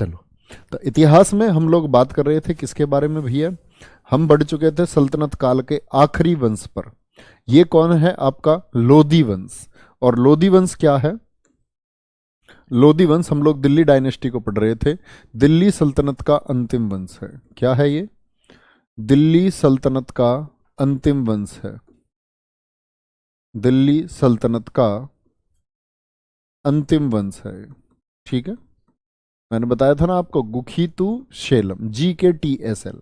चलो, तो इतिहास में हम लोग बात कर रहे थे किसके बारे में भैया? हम बढ़ चुके थे सल्तनत काल के आखिरी वंश पर। ये कौन है आपका? लोधी वंश। और लोधी वंश क्या है? लोधी वंश हम लोग दिल्ली डायनेस्टी को पढ़ रहे थे। दिल्ली सल्तनत का अंतिम वंश है। क्या है ये? दिल्ली सल्तनत का अंतिम वंश है। दिल्ली सल्तनत का अंतिम वंश है। ठीक है, मैंने बताया था ना आपको, गुखीतु शेलम, GKTSL।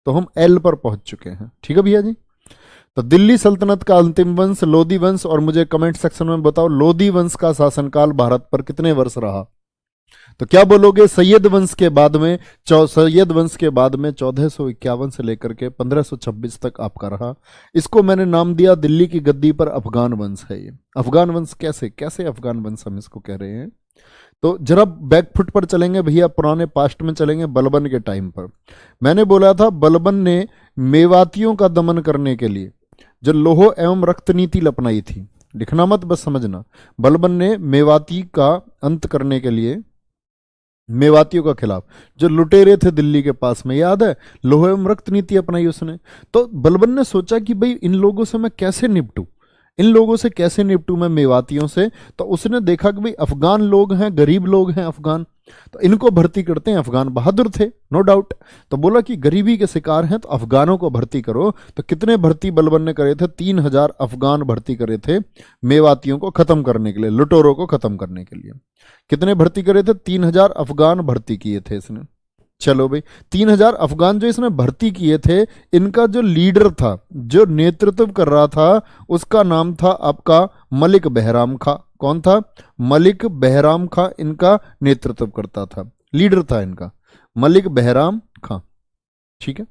तो हम एल पर पहुंच चुके हैं। ठीक है भैया जी। तो दिल्ली सल्तनत का अंतिम वंश लोधी वंश। और मुझे कमेंट सेक्शन में बताओ, लोधी वंश का शासनकाल भारत पर कितने वर्ष रहा? तो क्या बोलोगे? सैयद वंश के बाद में 1451 से लेकर के 1526 तक आपका रहा। इसको मैंने नाम दिया, दिल्ली की गद्दी पर अफगान वंश है ये। अफगान वंश कैसे कैसे अफगान वंश हम इसको कह रहे हैं? तो जरा बैकफुट पर चलेंगे भैया, पुराने पास्ट में चलेंगे, बलबन के टाइम पर। मैंने बोला था बलबन ने मेवातियों का दमन करने के लिए जो लोह एवं रक्त नीति अपनाई थी, लिखना मत बस समझना। बलबन ने मेवाती का अंत करने के लिए, मेवातियों का खिलाफ जो लुटेरे थे दिल्ली के पास में, याद है, लोह एवं रक्त नीति अपनाई उसने। तो बलबन ने सोचा कि भाई इन लोगों से मैं कैसे निपटूं, इन लोगों से कैसे निपटूं मैं, मेवातियों से। तो उसने देखा कि भाई अफगान लोग हैं, गरीब लोग हैं अफगान, तो इनको भर्ती करते हैं। अफगान बहादुर थे, नो डाउट। तो बोला कि गरीबी के शिकार हैं तो अफगानों को भर्ती करो। तो कितने भर्ती बलबन ने करे थे? 3000 अफगान भर्ती करे थे मेवातियों को खत्म करने के लिए, लुटेरों को खत्म करने के लिए। कितने भर्ती करे थे? 3000 अफगान भर्ती किए थे इसने। चलो भाई, 3000 अफगान जो इसने भर्ती किए थे, इनका जो लीडर था, जो नेतृत्व कर रहा था, उसका नाम था आपका मलिक बहराम खां। कौन था? मलिक बहराम खां इनका नेतृत्व करता था, लीडर था इनका मलिक बहराम खां। ठीक है,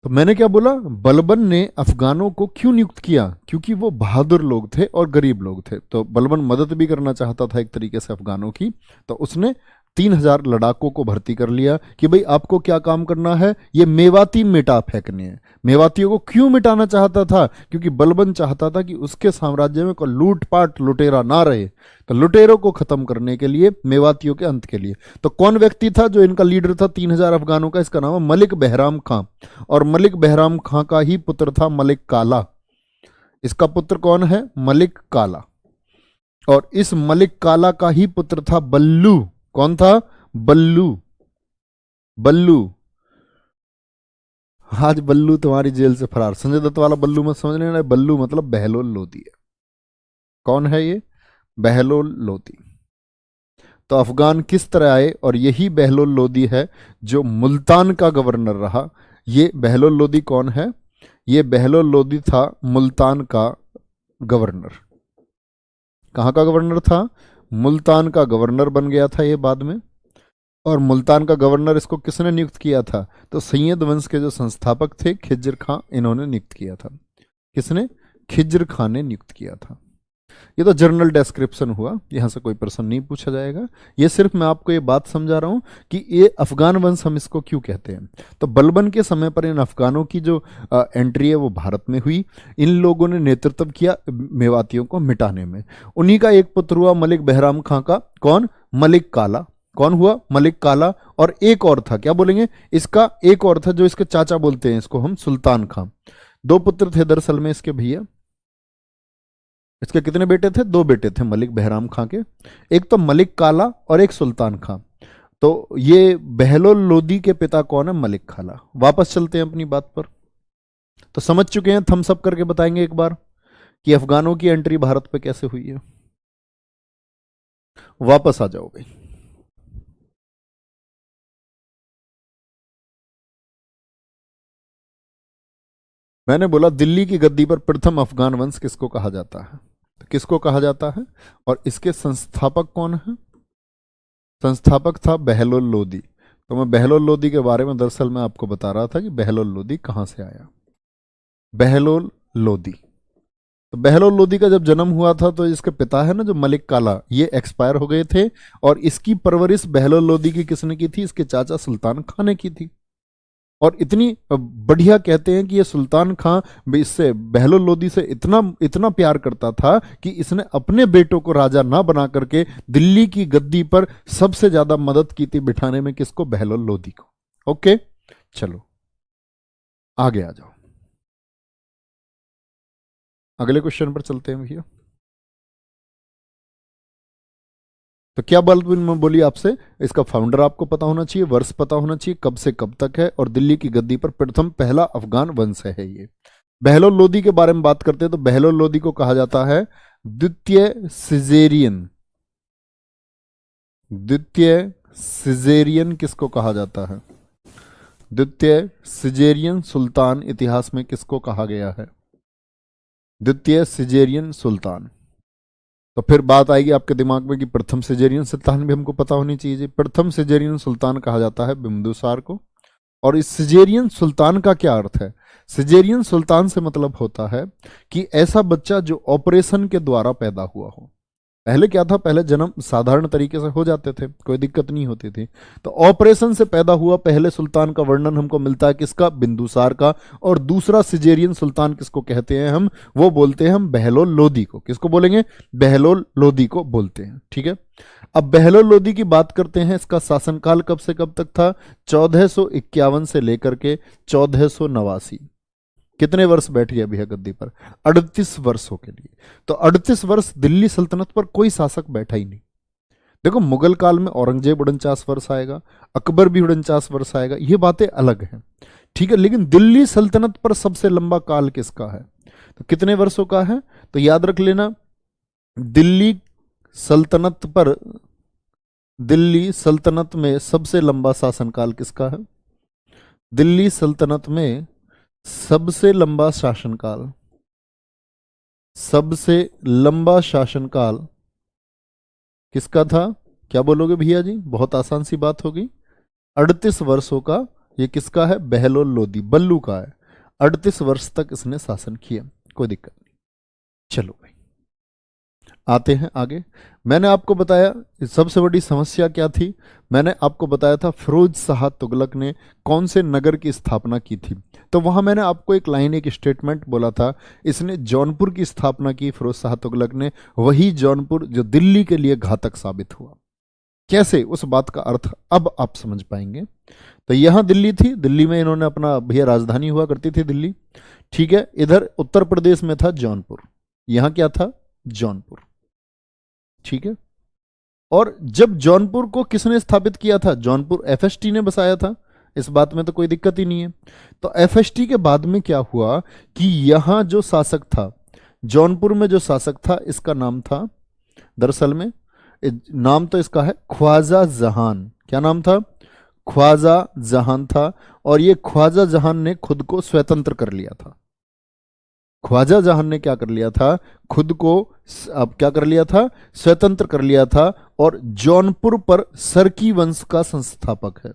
तो मैंने क्या बोला? बलबन ने अफगानों को क्यों नियुक्त किया? क्योंकि वो बहादुर लोग थे और गरीब लोग थे। तो बलबन मदद भी करना चाहता था एक तरीके से अफगानों की। तो उसने 3000 लड़ाकों को भर्ती कर लिया कि भाई आपको क्या काम करना है, ये मेवाती मिटा फेंकने हैं। मेवातियों को क्यों मिटाना चाहता था? क्योंकि बलबन चाहता था कि उसके साम्राज्य में कोई लूटपाट लुटेरा ना रहे। तो लुटेरों को खत्म करने के लिए, मेवातियों के अंत के लिए। तो कौन व्यक्ति था जो इनका लीडर था 3000 अफगानों का? इसका नाम है मलिक बहराम खां। और मलिक बहराम खां का ही पुत्र था मलिक काला। इसका पुत्र कौन है? मलिक काला। और इस मलिक काला का ही पुत्र था बल्लू। कौन था? बल्लू। बल्लू, आज बल्लू तुम्हारी जेल से फरार। संजय दत्त वाला बल्लू मत समझ लेना, बल्लू मतलब बहलोल लोधी है। कौन है ये? बहलोल लोधी। तो अफगान किस तरह आए? और यही बहलोल लोधी है जो मुल्तान का गवर्नर रहा। ये बहलोल लोधी कौन है? ये बहलोल लोधी था मुल्तान का गवर्नर। कहाँ का गवर्नर था? मुल्तान का गवर्नर बन गया था ये बाद में। और मुल्तान का गवर्नर इसको किसने नियुक्त किया था? तो सैयद वंश के जो संस्थापक थे खिज्र खां, इन्होंने नियुक्त किया था। किसने? खिज्र खां ने नियुक्त किया था। ये तो जर्नल डिस्क्रिप्शन हुआ, यहां से कोई प्रश्न नहीं पूछा जाएगा। ये सिर्फ मैं आपको ये बात समझा रहा हूं कि ये अफगान वंश हम इसको क्यों कहते हैं। तो बलबन के समय पर इन अफगानों की जो एंट्री है वो भारत में हुई। इन लोगों ने नेतृत्व किया मेवातियों को मिटाने में। उन्हीं का एक पुत्र हुआ मलिक बहराम खां का। कौन? मलिक काला। कौन हुआ? मलिक काला। और एक और था, क्या बोलेंगे इसका? एक और था जो इसके चाचा बोलते हैं इसको हम, सुल्तान खां। 2 पुत्र थे दरअसल में इसके भैया। इसके कितने बेटे थे? 2 बेटे थे मलिक बहराम खां के। एक तो मलिक काला और एक सुल्तान खां। तो ये बहलोल लोधी के पिता कौन है? मलिक काला। वापस चलते हैं अपनी बात पर। तो समझ चुके हैं, थम्स अप करके बताएंगे एक बार कि अफगानों की एंट्री भारत पे कैसे हुई है। वापस आ जाओ भाई। मैंने बोला दिल्ली की गद्दी पर प्रथम अफगान वंश किसको कहा जाता है? तो किसको कहा जाता है? और इसके संस्थापक कौन है? संस्थापक था बहलोल लोधी। तो मैं बहलोल लोधी के बारे में दरअसल मैं आपको बता रहा था कि बहलोल लोधी कहां से आया। बहलोल लोधी, तो बहलोल लोधी का जब जन्म हुआ था तो इसके पिता है ना जो मलिक काला, ये एक्सपायर हो गए थे। और इसकी परवरिश बहलोल लोधी की किसने की थी? इसके चाचा सुल्तान खां ने की थी। और इतनी बढ़िया कहते हैं कि ये सुल्तान खां इससे बहलोल लोदी से इतना इतना प्यार करता था कि इसने अपने बेटों को राजा ना बना करके दिल्ली की गद्दी पर सबसे ज्यादा मदद की थी बिठाने में, किसको? बहलोल लोदी को। ओके, चलो आगे आ जाओ, अगले क्वेश्चन पर चलते हैं भैया। तो क्या बात मैं बोली आपसे, इसका फाउंडर आपको पता होना चाहिए, वर्ष पता होना चाहिए, कब से कब तक है, और दिल्ली की गद्दी पर प्रथम पहला अफगान वंश है ये। बहलोल लोदी के बारे में बात करते हैं तो बहलोल लोदी को कहा जाता है द्वितीय सिजेरियन। द्वितीय सिजेरियन किसको कहा जाता है? द्वितीय सिजेरियन सुल्तान इतिहास में किसको कहा गया है? द्वितीय सिजेरियन सुल्तान। तो फिर बात आएगी आपके दिमाग में कि प्रथम सिजेरियन सुल्तान भी हमको पता होनी चाहिए। प्रथम सिजेरियन सुल्तान कहा जाता है बिंदुसार को। और इस सिजेरियन सुल्तान का क्या अर्थ है? सिजेरियन सुल्तान से मतलब होता है कि ऐसा बच्चा जो ऑपरेशन के द्वारा पैदा हुआ हो। पहले क्या था, पहले जन्म साधारण तरीके से हो जाते थे, कोई दिक्कत नहीं होती थी। तो ऑपरेशन से पैदा हुआ पहले सुल्तान का वर्णन हमको मिलता है किसका? बिंदुसार का। और दूसरा सिजेरियन सुल्तान किसको कहते हैं हम? वो बोलते हैं हम बहलोल लोदी को। किसको बोलेंगे? बहलोल लोदी को बोलते हैं। ठीक है, अब बहलोल लोदी की बात करते हैं। इसका शासनकाल कब से कब तक था? 1451 से लेकर के 1489। कितने वर्ष बैठ गया भैया गद्दी पर? 38 वर्षों के लिए। तो 38 वर्ष दिल्ली सल्तनत पर कोई शासक बैठा ही नहीं। देखो, मुगल काल में औरंगजेब 49 वर्ष आएगा, अकबर भी 49 वर्ष आएगा, ये बातें अलग हैं। ठीक है, लेकिन दिल्ली सल्तनत पर सबसे लंबा काल किसका है? तो कितने वर्षों का है? तो याद रख लेना, दिल्ली सल्तनत में सबसे लंबा शासनकाल किसका है? दिल्ली सल्तनत में सबसे लंबा शासनकाल किसका था? क्या बोलोगे भैया जी? बहुत आसान सी बात होगी। 38 वर्षों का ये किसका है? बहलोल लोदी, बल्लू का है। 38 वर्ष तक इसने शासन किया, कोई दिक्कत नहीं। चलो भाई आते हैं आगे। मैंने आपको बताया सबसे बड़ी समस्या क्या थी। मैंने आपको बताया था फिरोज शाह तुगलक ने कौन से नगर की स्थापना की थी। तो वहां मैंने आपको एक लाइन, एक स्टेटमेंट बोला था, इसने जौनपुर की स्थापना की फिरोज शाह तुगलक ने। वही जौनपुर जो दिल्ली के लिए घातक साबित हुआ। कैसे, उस बात का अर्थ अब आप समझ पाएंगे। तो यहां दिल्ली थी, दिल्ली में इन्होंने अपना भैया राजधानी हुआ करती थी दिल्ली। ठीक है, इधर उत्तर प्रदेश में था जौनपुर, यहां क्या था? जौनपुर। ठीक है, और जब जौनपुर को किसने स्थापित किया था? जौनपुर एफएसटी ने बसाया था, इस बात में तो कोई दिक्कत ही नहीं है। तो एफएसटी के बाद में क्या हुआ कि यहां जो शासक था, जौनपुर में जो शासक था, इसका नाम था, दरअसल में नाम तो इसका है ख्वाजा जहान। क्या नाम था? ख्वाजा जहान था। और ये ख्वाजा जहान ने खुद को स्वतंत्र कर लिया था। ख्वाजा जहान ने क्या कर लिया था? खुद को अब क्या कर लिया था? स्वतंत्र कर लिया था। और जौनपुर पर सरकी वंश का संस्थापक है।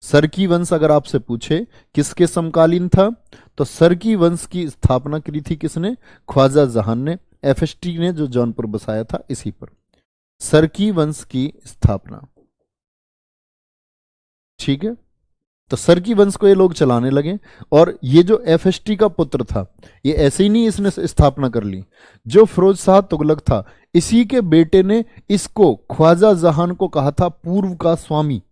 सरकी वंश अगर आपसे पूछे किसके समकालीन था, तो सरकी वंश की स्थापना की थी किसने? ख्वाजा जहान ने। एफएसटी ने जो जौनपुर बसाया था इसी पर सरकी वंश की स्थापना। ठीक है, तो सरकी वंश को ये लोग चलाने लगे। और ये जो एफएसटी का पुत्र था, ये ऐसे ही नहीं इसने स्थापना कर ली। जो फिरोज शाह तुगलक था, इसी के बेटे ने इसको ख्वाजा जहान को कहा था पूर्व का स्वामी।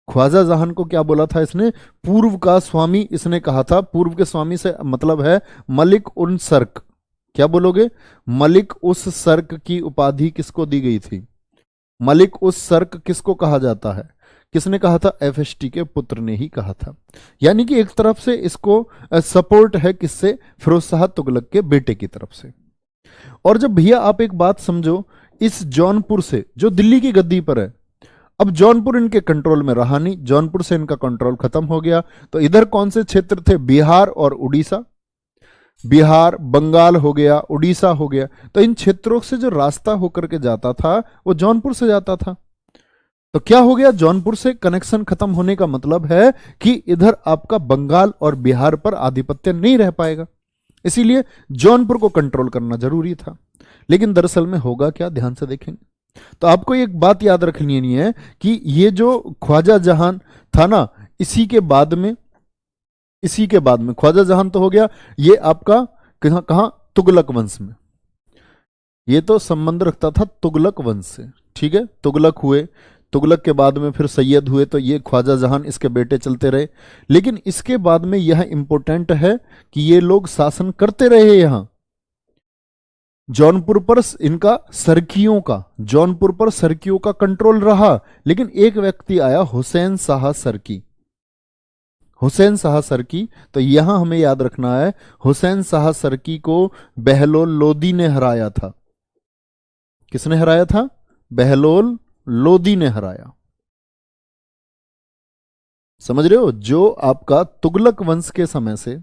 ख्वाजा जहान को क्या बोला था इसने? पूर्व का स्वामी इसने कहा था। पूर्व के स्वामी से मतलब है मलिक उन सर्क। क्या बोलोगे? मलिक उस सर्क की उपाधि किसको दी गई थी? मलिक उस सर्क किसको कहा जाता है? किसने कहा था? एफएसटी के पुत्र ने ही कहा था। यानी कि एक तरफ से इसको सपोर्ट है किससे? फिरोज शाह तुगलक के बेटे की तरफ से। और जब भैया आप एक बात समझो, इस जौनपुर से जो दिल्ली की गद्दी पर है, अब जौनपुर इनके कंट्रोल में रहा नहीं, जौनपुर से इनका कंट्रोल खत्म हो गया। तो इधर कौन से क्षेत्र थे? बिहार और उड़ीसा। बिहार, बंगाल हो गया, उड़ीसा हो गया। तो इन क्षेत्रों से जो रास्ता होकर के जाता था वो जौनपुर से जाता था। तो क्या हो गया? जौनपुर से कनेक्शन खत्म होने का मतलब है कि इधर आपका बंगाल और बिहार पर आधिपत्य नहीं रह पाएगा। इसीलिए जौनपुर को कंट्रोल करना जरूरी था। लेकिन दरअसल में होगा क्या, ध्यान से देखेंगे तो आपको एक बात याद रखनी है कि ये जो ख्वाजा जहान था ना, इसी के बाद में ख्वाजा जहां तो हो गया, ये आपका कहां कहां, तुगलक वंश में। ये तो संबंध रखता था तुगलक वंश से, ठीक है। तुगलक हुए, तुगलक के बाद में फिर सैयद हुए, तो ये ख्वाजा जहान इसके बेटे चलते रहे। लेकिन इसके बाद में यह इंपॉर्टेंट है कि ये लोग शासन करते रहे यहां जौनपुर पर, इनका सरकियों का, जौनपुर पर सरकियों का कंट्रोल रहा। लेकिन एक व्यक्ति आया, हुसैन शाह सरकी, हुसैन शाह सरकी। तो यहां हमें याद रखना है, हुसैन शाह सरकी को बहलोल लोदी ने हराया था। किसने हराया था? बहलोल लोदी ने हराया। समझ रहे हो? जो आपका तुगलक वंश के समय से,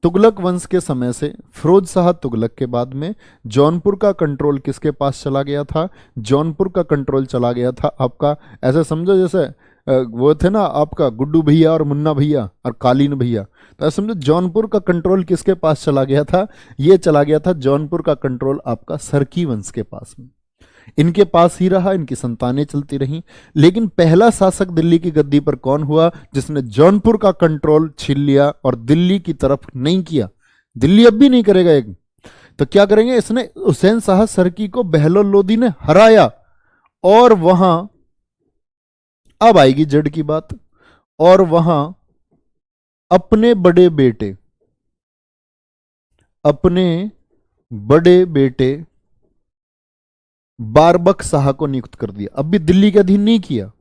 तुगलक वंश के समय से फिरोज शाह तुगलक के बाद में जौनपुर का कंट्रोल किसके पास चला गया था? जौनपुर का कंट्रोल चला गया था आपका, ऐसे समझो जैसे वो थे ना आपका गुड्डू भैया और मुन्ना भैया और कालीन भैया, तो ऐसे समझो जौनपुर का कंट्रोल किसके पास चला गया था? ये चला गया था जौनपुर का कंट्रोल आपका सरकी वंश के पास में। इनके पास ही रहा, इनकी संतानें चलती रहीं। लेकिन पहला शासक दिल्ली की गद्दी पर कौन हुआ जिसने जौनपुर का कंट्रोल छीन लिया और दिल्ली की तरफ नहीं किया? दिल्ली अब भी नहीं करेगा एक, तो क्या करेंगे? इसने हुसैन शाह सरकी को बहलोल लोदी ने हराया। और वहां अब आएगी जड़ की बात, और वहां अपने बड़े बेटे बारबक शाह को नियुक्त कर दिया। अब भी दिल्ली के अधीन नहीं किया,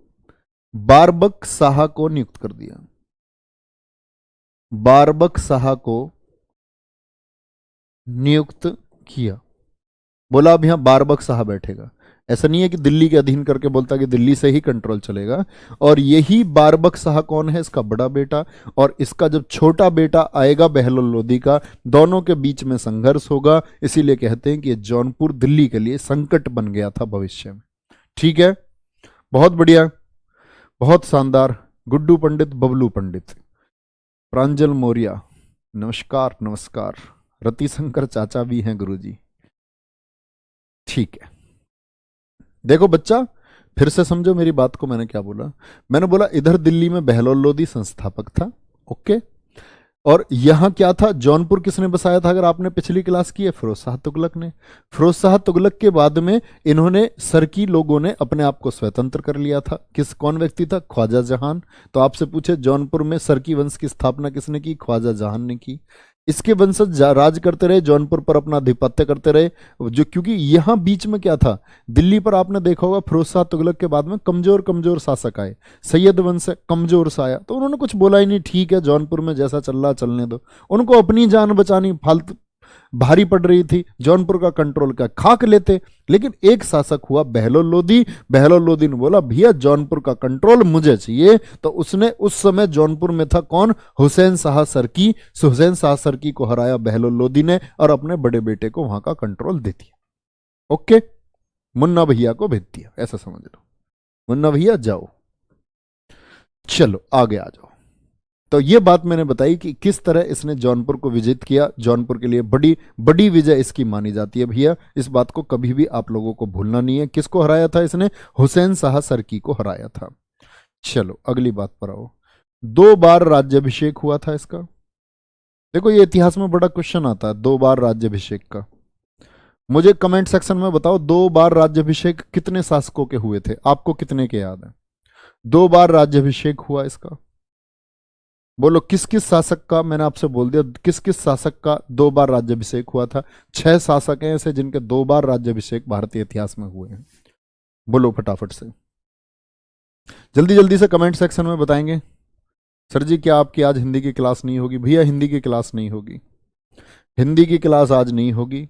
बारबक शाह को नियुक्त कर दिया। बारबक शाह को नियुक्त किया, बोला अब यहां बारबक शाह बैठेगा। ऐसा नहीं है कि दिल्ली के अधीन करके बोलता कि दिल्ली से ही कंट्रोल चलेगा। और यही बारबक शाह कौन है? इसका बड़ा बेटा। और इसका जब छोटा बेटा आएगा बहलोल लोदी का, दोनों के बीच में संघर्ष होगा। इसीलिए कहते हैं कि जौनपुर दिल्ली के लिए संकट बन गया था भविष्य में। ठीक है, बहुत बढ़िया, बहुत शानदार। गुड्डू पंडित, बबलू पंडित, प्रांजल मौर्य, नमस्कार नमस्कार। रतिशंकर चाचा भी हैं गुरुजी। ठीक है, देखो बच्चा, फिर से समझो मेरी बात को। मैंने क्या बोला? मैंने बोला इधर दिल्ली में बहलोल लोदी संस्थापक था, ओके। और यहां क्या था? जौनपुर किसने बसाया था? अगर आपने पिछली क्लास की है, फिरोज शाह तुगलक ने। फिरोज शाह तुगलक के बाद में इन्होंने सरकी लोगों ने अपने आप को स्वतंत्र कर लिया था। कौन व्यक्ति था? ख्वाजा जहान। तो आपसे पूछे जौनपुर में सरकी वंश की स्थापना किसने की? ख्वाजा जहान ने की। इसके वंशज राज करते रहे, जौनपुर पर अपना आधिपत्य करते रहे। जो क्योंकि यहां बीच में क्या था? दिल्ली पर आपने देखा होगा फिरोज शाह तुगलक के बाद में कमजोर कमजोर शासक आए, सैयद वंश कमजोर सा आया, तो उन्होंने कुछ बोला ही नहीं, ठीक है जौनपुर में जैसा चल रहा चलने दो। उनको अपनी जान बचानी फालतू भारी पड़ रही थी, जौनपुर का कंट्रोल का खाक लेते। लेकिन एक शासक हुआ बहलोल लोदी। बहलोल लोदी ने बोला भैया जौनपुर का कंट्रोल मुझे चाहिए। तो उसने उस समय जौनपुर में था कौन? हुसैन शाह सरकी। हुसैन शाह सरकी को हराया बहलोल लोदी ने और अपने बड़े बेटे को वहां का कंट्रोल दे दिया। ओके, मुन्ना भैया को भेज दिया, ऐसा समझ लो। मुन्ना भैया जाओ, चलो आगे आ जाओ। तो ये बात मैंने बताई कि किस तरह इसने जौनपुर को विजित किया। जौनपुर के लिए बड़ी बड़ी विजय इसकी मानी जाती है भैया। इस बात को कभी भी आप लोगों को भूलना नहीं है। किसको हराया था इसने? हुसैन शाह सरकी को हराया था। चलो अगली बात पर आओ। 2 बार राज्याभिषेक हुआ था इसका। देखो ये इतिहास में बड़ा क्वेश्चन आता है 2 बार राज्याभिषेक का। मुझे कमेंट सेक्शन में बताओ 2 बार राज्याभिषेक कितने शासकों के हुए थे? आपको कितने के याद है? 2 बार राज्याभिषेक हुआ इसका, बोलो किस किस शासक का? मैंने आपसे बोल दिया किस किस शासक का 2 बार राज्याभिषेक हुआ था। 6 शासक हैं ऐसे जिनके 2 बार राज्याभिषेक भारतीय इतिहास में हुए हैं। बोलो फटाफट से, जल्दी जल्दी से कमेंट सेक्शन में बताएंगे। सर जी क्या आपकी आज हिंदी की क्लास नहीं होगी? भैया हिंदी की क्लास नहीं होगी, हिंदी की क्लास आज नहीं होगी।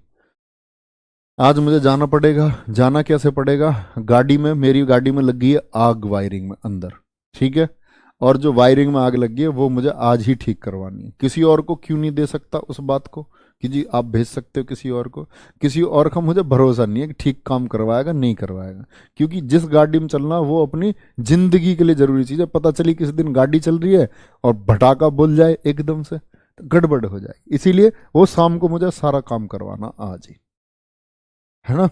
आज मुझे जाना पड़ेगा। जाना कैसे पड़ेगा? गाड़ी में, मेरी गाड़ी में लग गई है आग वायरिंग में अंदर, ठीक है। और जो वायरिंग में आग लगी है वो मुझे आज ही ठीक करवानी है। किसी और को क्यों नहीं दे सकता उस बात को कि जी आप भेज सकते हो किसी और को? किसी और का मुझे भरोसा नहीं है कि ठीक काम करवाएगा, नहीं करवाएगा। क्योंकि जिस गाड़ी में चलना वो अपनी जिंदगी के लिए जरूरी चीज़ है। पता चली किसी दिन गाड़ी चल रही है और भटाका बोल जाए एकदम से, तो गड़बड़ हो जाए। इसीलिए वो शाम को मुझे सारा काम करवाना आज ही, है ना।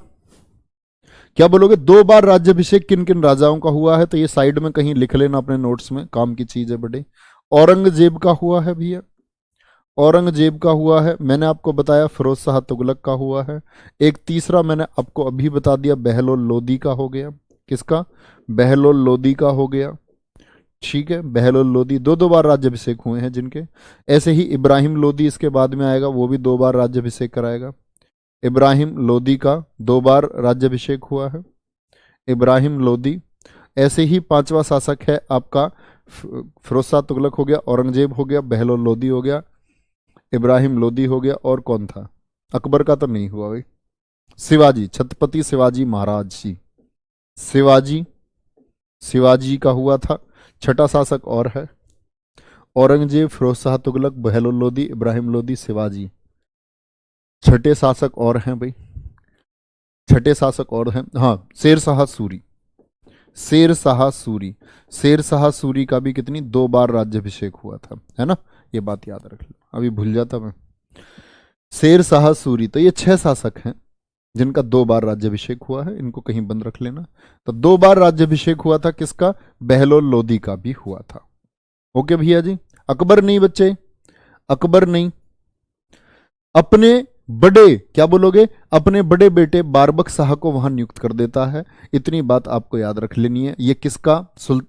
क्या बोलोगे? 2 बार राज्याभिषेक किन किन राजाओं का हुआ है? तो ये साइड में कहीं लिख लेना अपने नोट्स में, काम की चीज है बड़े। औरंगजेब का हुआ है भैया, औरंगजेब का हुआ है। मैंने आपको बताया फिरोज शाह तुगलक का हुआ है। एक तीसरा मैंने आपको अभी बता दिया, बहलोल लोदी का हो गया। किसका? बहलोल लोदी का हो गया। ठीक है, बहलोल लोदी 2 बार राज्याभिषेक हुए हैं जिनके। ऐसे ही इब्राहिम लोदी इसके बाद में आएगा, वो भी 2 बार राज्याभिषेक कराएगा। इब्राहिम लोदी का 2 बार राज्याभिषेक हुआ है, इब्राहिम लोदी। ऐसे ही 5वां शासक है आपका फिरोज शाह तुगलक हो गया, औरंगजेब हो गया, बहलोल लोदी हो गया, इब्राहिम लोदी हो गया, और कौन था? अकबर का तो नहीं हुआ भाई। शिवाजी, छत्रपति शिवाजी महाराज जी, शिवाजी, शिवाजी का हुआ था। छठा शासक और है, औरंगजेब, फिरोज शाह तुगलक, बहलोल लोदी, इब्राहिम लोदी, शिवाजी। छठे शासक और हैं भाई, छठे शासक और हैं। हाँ, शेर शाह सूरी, शेर शाह सूरी, शेर शाह सूरी का भी कितनी 2 बार राज्याभिषेक हुआ था, है ना? ये बात याद रख लो, अभी भूल जाता मैं। शेर शाह सूरी, तो ये 6 शासक हैं जिनका 2 बार राज्याभिषेक हुआ है, इनको कहीं बंद रख लेना। तो 2 बार राज्याभिषेक हुआ था किसका? बहलोल लोदी का भी हुआ था। ओके भैया जी। अकबर नहीं बच्चे, अकबर नहीं, अपने बड़े, क्या बोलोगे? अपने बड़े बेटे बारबक शाह को वहां नियुक्त कर देता है। इतनी बात आपको याद रख लेनी है। ये किसका?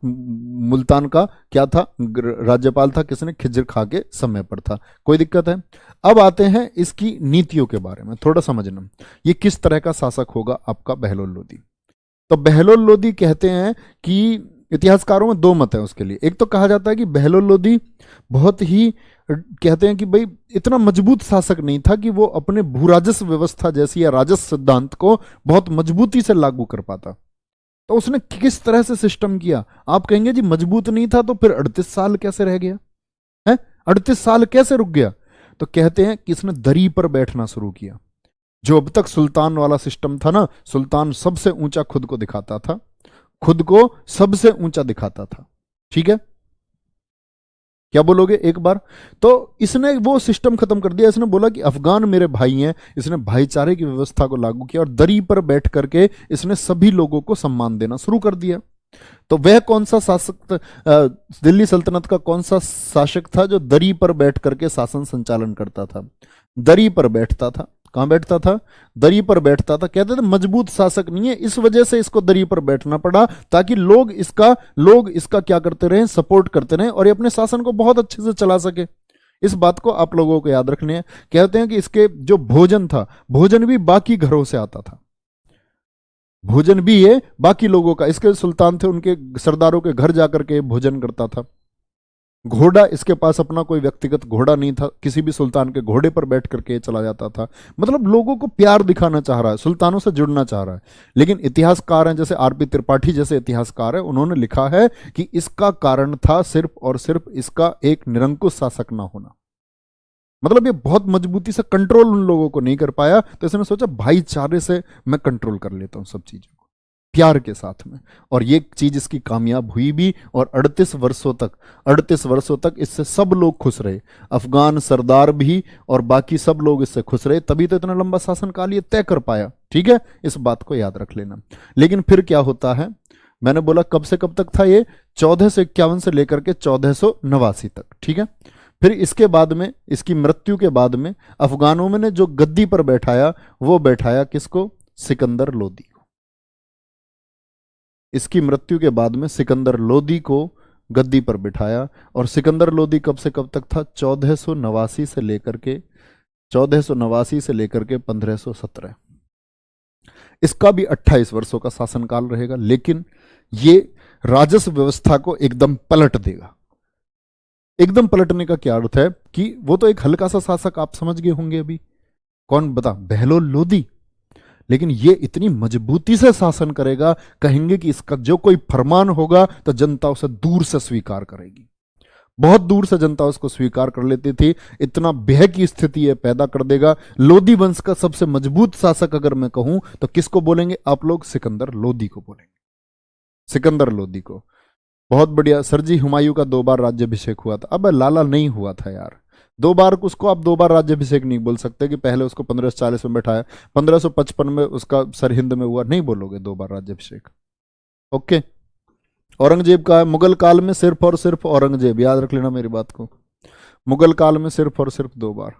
मुल्तान का क्या था? राज्यपाल था। किसने? खिज्र खा के समय पर था। कोई दिक्कत है? अब आते हैं इसकी नीतियों के बारे में थोड़ा समझना। ये किस तरह का शासक होगा आपका बहलोल लोदी? तो बहलोल लोदी कहते हैं कि इतिहासकारों में 2 मत है उसके लिए। एक तो कहा जाता है कि बहलोल लोदी बहुत ही, कहते हैं कि भाई इतना मजबूत शासक नहीं था कि वो अपने भूराजस्व व्यवस्था जैसी या राजस्व सिद्धांत को बहुत मजबूती से लागू कर पाता। तो उसने किस तरह से सिस्टम किया? आप कहेंगे जी मजबूत नहीं था तो फिर 38 साल कैसे रह गया है? 38 साल कैसे रुक गया? तो कहते हैं कि इसने दरी पर बैठना शुरू किया। जो अब तक सुल्तान वाला सिस्टम था ना, सुल्तान सबसे ऊंचा खुद को दिखाता था, खुद को सबसे ऊंचा दिखाता था। ठीक है, क्या बोलोगे एक बार? तो इसने वो सिस्टम खत्म कर दिया। इसने बोला कि अफगान मेरे भाई हैं। इसने भाईचारे की व्यवस्था को लागू किया और दरी पर बैठ करके इसने सभी लोगों को सम्मान देना शुरू कर दिया। तो वह कौन सा शासक, दिल्ली सल्तनत का कौन सा शासक था जो दरी पर बैठ करके शासन संचालन करता था? दरी पर बैठता था। कहां बैठता था? दरी पर बैठता था। कहते थे मजबूत शासक नहीं है, इस वजह से इसको दरी पर बैठना पड़ा, ताकि लोग इसका क्या करते रहे? सपोर्ट करते रहे और ये अपने शासन को बहुत अच्छे से चला सके। इस बात को आप लोगों को याद रखने हैं। कहते हैं कि इसके जो भोजन था, भोजन भी बाकी घरों से आता था, भोजन भी ये बाकी लोगों का। इसके सुल्तान थे, उनके सरदारों के घर जाकर के भोजन करता था। घोड़ा, इसके पास अपना कोई व्यक्तिगत घोड़ा नहीं था, किसी भी सुल्तान के घोड़े पर बैठ करके चला जाता था। मतलब लोगों को प्यार दिखाना चाह रहा है, सुल्तानों से जुड़ना चाह रहा है। लेकिन इतिहासकार हैं जैसे आरपी त्रिपाठी जैसे इतिहासकार है, उन्होंने लिखा है कि इसका कारण था सिर्फ और सिर्फ इसका एक निरंकुश शासक ना होना। मतलब ये बहुत मजबूती से कंट्रोल उन लोगों को नहीं कर पाया, तो इसने सोचा भाईचारे से मैं कंट्रोल कर लेता हूं सब चीजों को, प्यार के साथ में। और ये चीज इसकी कामयाब हुई भी, और 38 वर्षों तक इससे सब लोग खुश रहे, अफगान सरदार भी और बाकी सब लोग इससे खुश रहे, तभी तो इतना लंबा शासनकाल ये तय कर पाया। ठीक है, इस बात को याद रख लेना। लेकिन फिर क्या होता है? मैंने बोला कब से कब तक था ये? 1451 से लेकर के 1489 तक। ठीक है, फिर इसके बाद में, इसकी मृत्यु के बाद में अफगानों में ने जो गद्दी पर बैठाया, वो बैठाया किसको? सिकंदर लोदी को। इसकी मृत्यु के बाद में सिकंदर लोदी को गद्दी पर बिठाया। और सिकंदर लोदी कब से कब तक था? 1489 से लेकर के 1517। इसका भी 28 वर्षों का शासनकाल रहेगा। लेकिन ये राजस्व व्यवस्था को एकदम पलट देगा। एकदम पलटने का क्या अर्थ है? कि वो तो एक हल्का सा शासक, आप समझ गए होंगे अभी, कौन बता? बहलोल लोदी। लेकिन ये इतनी मजबूती से शासन करेगा, कहेंगे कि इसका जो कोई फरमान होगा तो जनता उसे दूर से स्वीकार करेगी। बहुत दूर से जनता उसको स्वीकार कर लेती थी। इतना भय की स्थिति ये पैदा कर देगा। लोदी वंश का सबसे मजबूत शासक अगर मैं कहूं तो किसको बोलेंगे आप लोग? सिकंदर लोदी को बोलेंगे, सिकंदर लोदी को। बहुत बढ़िया। सरजी हुमायूं का 2 बार राज्याभिषेक हुआ था। अब लाला नहीं हुआ था यार, दो बार उसको आप दो बार राज्याभिषेक नहीं बोल सकते कि पहले उसको 1540 में बैठाया, 1555 में उसका सरहिंद में हुआ, नहीं बोलोगे दो बार राज्याभिषेक। ओके। औरंगजेब का है मुगल काल में सिर्फ और सिर्फ औरंगजेब, याद रख लेना मेरी बात को, मुगल काल में सिर्फ और सिर्फ दो बार।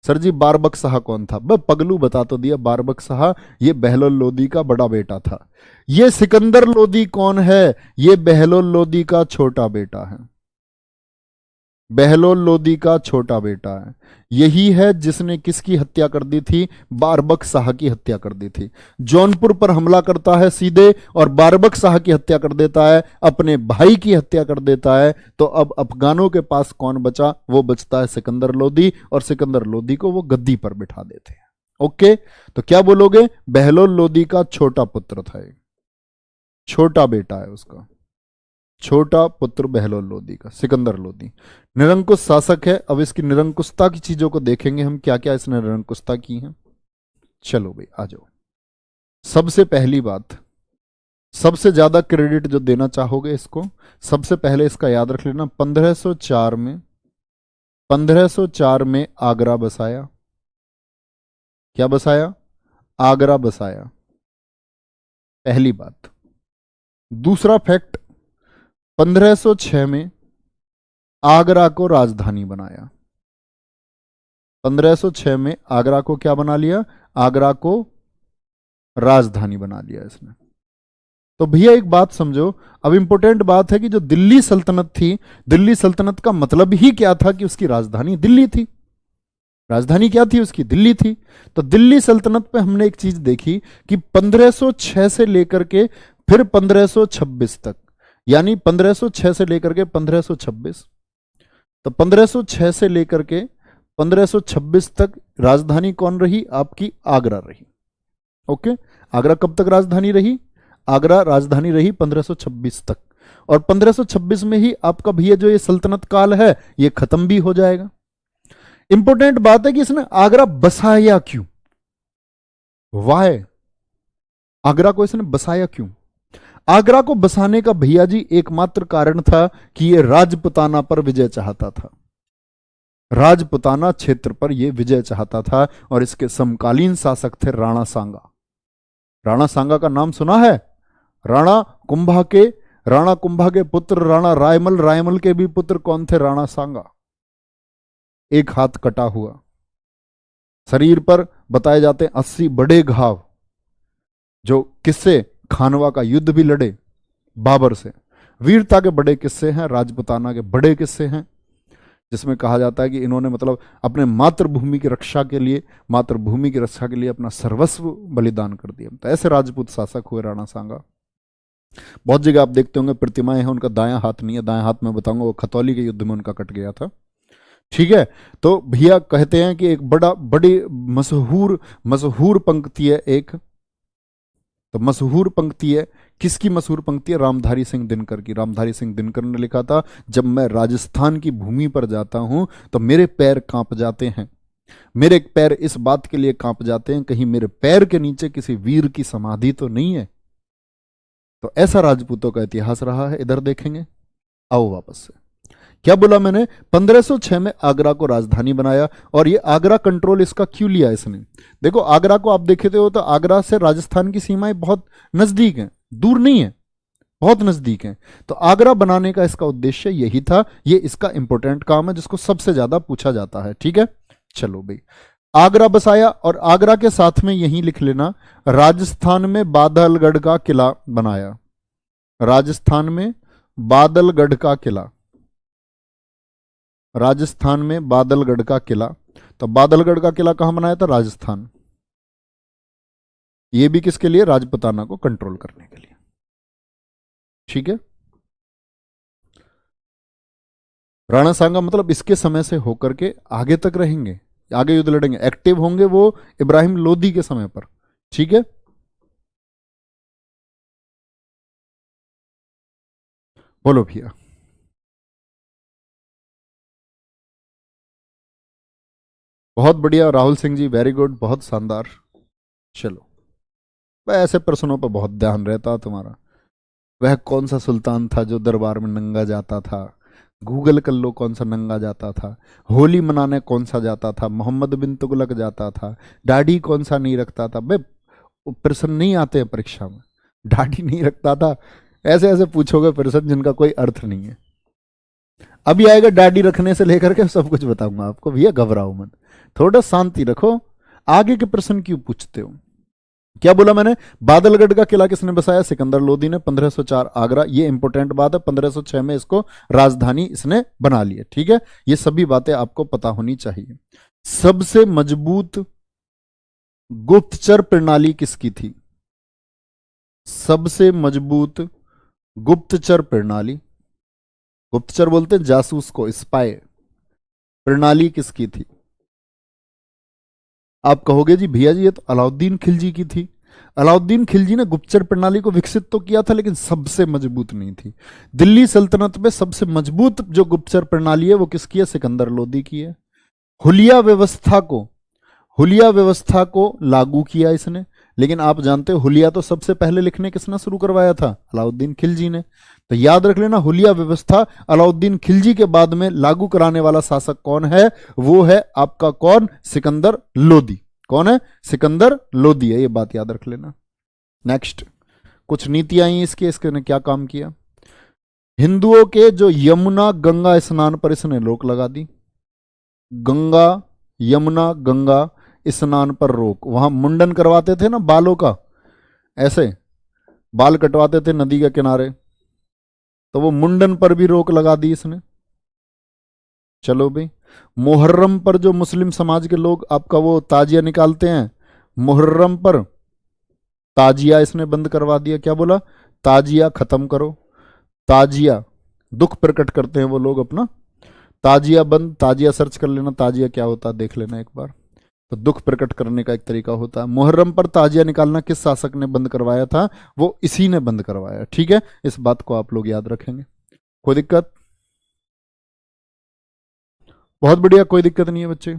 सर जी बारबक शाह कौन था? पगलू बता तो दिया, बारबक शाह ये बहलोल लोदी का बड़ा बेटा था। ये सिकंदर लोदी कौन है? ये बहलोल लोदी का छोटा बेटा है, बहलोल लोदी का छोटा बेटा है। यही है जिसने किसकी हत्या कर दी थी? बारबक शाह की हत्या कर दी थी। जौनपुर पर हमला करता है सीधे और बारबक शाह की हत्या कर देता है, अपने भाई की हत्या कर देता है। तो अब अफगानों के पास कौन बचा? वो बचता है सिकंदर लोदी, और सिकंदर लोदी को वो गद्दी पर बिठा देते हैं। ओके, तो क्या बोलोगे? बहलोल लोदी का छोटा पुत्र था, छोटा बेटा है उसका, छोटा पुत्र बहलोल लोदी का, सिकंदर लोदी निरंकुश शासक है। अब इसकी निरंकुशता की चीजों को देखेंगे हम, क्या क्या इसने निरंकुशता की है। चलो भाई आ जाओ। सबसे पहली बात, सबसे ज्यादा क्रेडिट जो देना चाहोगे इसको, सबसे पहले इसका याद रख लेना, 1504 में आगरा बसाया। क्या बसाया? आगरा बसाया, पहली बात। दूसरा फैक्ट, 1506 में आगरा को राजधानी बनाया। 1506 में आगरा को क्या बना लिया? आगरा को राजधानी बना लिया इसने। तो भैया एक बात समझो, अब इंपॉर्टेंट बात है कि जो दिल्ली सल्तनत थी, दिल्ली सल्तनत का मतलब ही क्या था? कि उसकी राजधानी दिल्ली थी। राजधानी क्या थी उसकी? दिल्ली थी। तो दिल्ली सल्तनत पे हमने एक चीज देखी कि 1506 से लेकर के फिर 1526 तक, यानी 1506 से लेकर के 1526, तो 1506 से लेकर के 1526 तक राजधानी कौन रही? आपकी आगरा रही। ओके, आगरा कब तक राजधानी रही? आगरा राजधानी रही 1526 तक, और 1526 में ही आपका भैया जो ये सल्तनत काल है ये खत्म भी हो जाएगा। इंपॉर्टेंट बात है कि इसने आगरा बसाया क्यों? वाय, आगरा को इसने बसाया क्यों? आगरा को बसाने का भैया जी एकमात्र कारण था कि ये राजपुताना पर विजय चाहता था, राजपुताना क्षेत्र पर यह विजय चाहता था। और इसके समकालीन शासक थे राणा सांगा। राणा सांगा का नाम सुना है? राणा कुंभा के पुत्र राणा रायमल, रायमल के भी पुत्र कौन थे? राणा सांगा। एक हाथ कटा हुआ, शरीर पर बताए जाते 80 बड़े घाव, जो किस्से खानवा का युद्ध भी लड़े बाबर से, वीरता के बड़े किस्से हैं, राजपुताना के बड़े किस्से हैं, जिसमें कहा जाता है कि इन्होंने मतलब अपने मातृभूमि की रक्षा के लिए, मातृभूमि की रक्षा के लिए अपना सर्वस्व बलिदान कर दिया। तो ऐसे राजपूत शासक हुए राणा सांगा। बहुत जगह आप देखते होंगे प्रतिमाएं हैं, उनका दायां हाथ नहीं है, दायां हाथ में बताऊंगा वो खतौली के युद्ध में उनका कट गया था। ठीक है, तो भैया कहते हैं कि एक बड़ी मशहूर पंक्ति है एक, तो मशहूर पंक्ति है, किसकी मशहूर पंक्ति है? रामधारी सिंह दिनकर की। रामधारी सिंह दिनकर ने लिखा था, जब मैं राजस्थान की भूमि पर जाता हूं तो मेरे पैर कांप जाते हैं, मेरे पैर इस बात के लिए कांप जाते हैं कहीं मेरे पैर के नीचे किसी वीर की समाधि तो नहीं है। तो ऐसा राजपूतों का इतिहास रहा है। इधर देखेंगे, आओ वापस से, क्या बोला मैंने? 1506 में आगरा को राजधानी बनाया। और ये आगरा कंट्रोल इसका क्यों लिया इसने? देखो आगरा को आप देखते हो तो आगरा से राजस्थान की सीमाएं बहुत नजदीक हैं, दूर नहीं है, बहुत नजदीक हैं। तो आगरा बनाने का इसका उद्देश्य यही था। ये इसका इंपॉर्टेंट काम है जिसको सबसे ज्यादा पूछा जाता है। ठीक है, चलो भाई, आगरा बसाया। और आगरा के साथ में यही लिख लेना, राजस्थान में बादलगढ़ का किला बनाया। राजस्थान में बादलगढ़ का किला, राजस्थान में बादलगढ़ का किला। तो बादलगढ़ का किला कहां बनाया था? राजस्थान। ये भी किसके लिए? राजपुताना को कंट्रोल करने के लिए। ठीक है, राणा सांगा मतलब इसके समय से होकर के आगे तक रहेंगे, आगे युद्ध लड़ेंगे, एक्टिव होंगे वो इब्राहिम लोदी के समय पर। ठीक है, बोलो भैया। बहुत बढ़िया राहुल सिंह जी, वेरी गुड, बहुत शानदार। चलो, वह ऐसे प्रश्नों पर बहुत ध्यान रहता तुम्हारा। वह कौन सा सुल्तान था जो दरबार में नंगा जाता था? गूगल कर लो कौन सा नंगा जाता था, होली मनाने कौन सा जाता था, मोहम्मद बिन तुगलक जाता था, दाढ़ी कौन सा नहीं रखता था। बे प्रश्न नहीं आते हैं परीक्षा में, दाढ़ी नहीं रखता था, ऐसे ऐसे पूछोगे प्रश्न जिनका कोई अर्थ नहीं है। अभी आएगा दाढ़ी रखने से लेकर के सब कुछ बताऊंगा आपको, भैया घबराओ मत, थोड़ा शांति रखो, आगे के प्रश्न क्यों पूछते हो। क्या बोला मैंने, बादलगढ़ का किला किसने बसाया, सिकंदर लोदी ने, 1504 आगरा, ये इंपॉर्टेंट बात है, 1506 में इसको राजधानी इसने बना लिया, ठीक है, ये सभी बातें आपको पता होनी चाहिए। सबसे मजबूत गुप्तचर प्रणाली किसकी थी, सबसे मजबूत गुप्तचर प्रणाली, गुप्तचर बोलते हैं जासूस को, स्पाई, प्रणाली किसकी थी। आप कहोगे जी भैया जी ये तो अलाउद्दीन खिलजी की थी। अलाउद्दीन खिलजी ने गुप्तचर प्रणाली को विकसित तो किया था लेकिन सबसे मजबूत नहीं थी। दिल्ली सल्तनत में सबसे मजबूत जो गुप्तचर प्रणाली है वो किसकी है, सिकंदर लोदी की है। हुलिया व्यवस्था को, हुलिया व्यवस्था को लागू किया इसने, लेकिन आप जानते हो हुलिया तो सबसे पहले लिखने किसने शुरू करवाया था, अलाउद्दीन खिलजी ने। तो याद रख लेना, हुलिया व्यवस्था अलाउद्दीन खिलजी के बाद में लागू कराने वाला शासक कौन है, वो है आपका कौन, सिकंदर लोदी। कौन है, सिकंदर लोदी है, ये बात याद रख लेना। नेक्स्ट, कुछ नीतियां आई इसके, इसके ने क्या काम किया। हिंदुओं के जो यमुना गंगा स्नान पर इसने रोक लगा दी, गंगा यमुना गंगा स्नान पर रोक। वहां मुंडन करवाते थे ना बालों का, ऐसे बाल कटवाते थे नदी के किनारे, तो वो मुंडन पर भी रोक लगा दी इसने। चलो भाई, मुहर्रम पर जो मुस्लिम समाज के लोग आपका वो ताजिया निकालते हैं, मुहर्रम पर ताजिया इसने बंद करवा दिया। क्या बोला, ताजिया खत्म करो, ताजिया दुख प्रकट करते हैं वो लोग अपना, ताजिया बंद। ताजिया सर्च कर लेना, ताजिया क्या होता है देख लेना एक बार। तो दुख प्रकट करने का एक तरीका होता है। मुहर्रम पर ताजिया निकालना किस शासक ने बंद करवाया था, वो इसी ने बंद करवाया, ठीक है, इस बात को आप लोग याद रखेंगे। कोई दिक्कत, बहुत बढ़िया, कोई दिक्कत नहीं है बच्चे।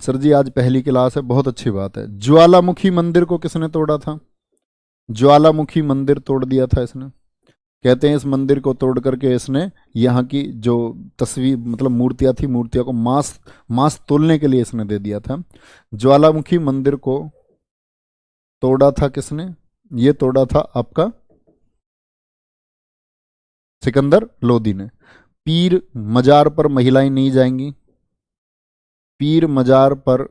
सर जी आज पहली क्लास है, बहुत अच्छी बात है। ज्वालामुखी मंदिर को किसने तोड़ा था, ज्वालामुखी मंदिर तोड़ दिया था इसने। कहते हैं इस मंदिर को तोड़ करके इसने यहाँ की जो तस्वीर मतलब मूर्तियां थी, मूर्तियों को मांस मांस तोलने के लिए इसने दे दिया था। ज्वालामुखी मंदिर को तोड़ा था किसने, ये तोड़ा था आपका सिकंदर लोदी ने। पीर मजार पर महिलाएं नहीं जाएंगी, पीर मजार पर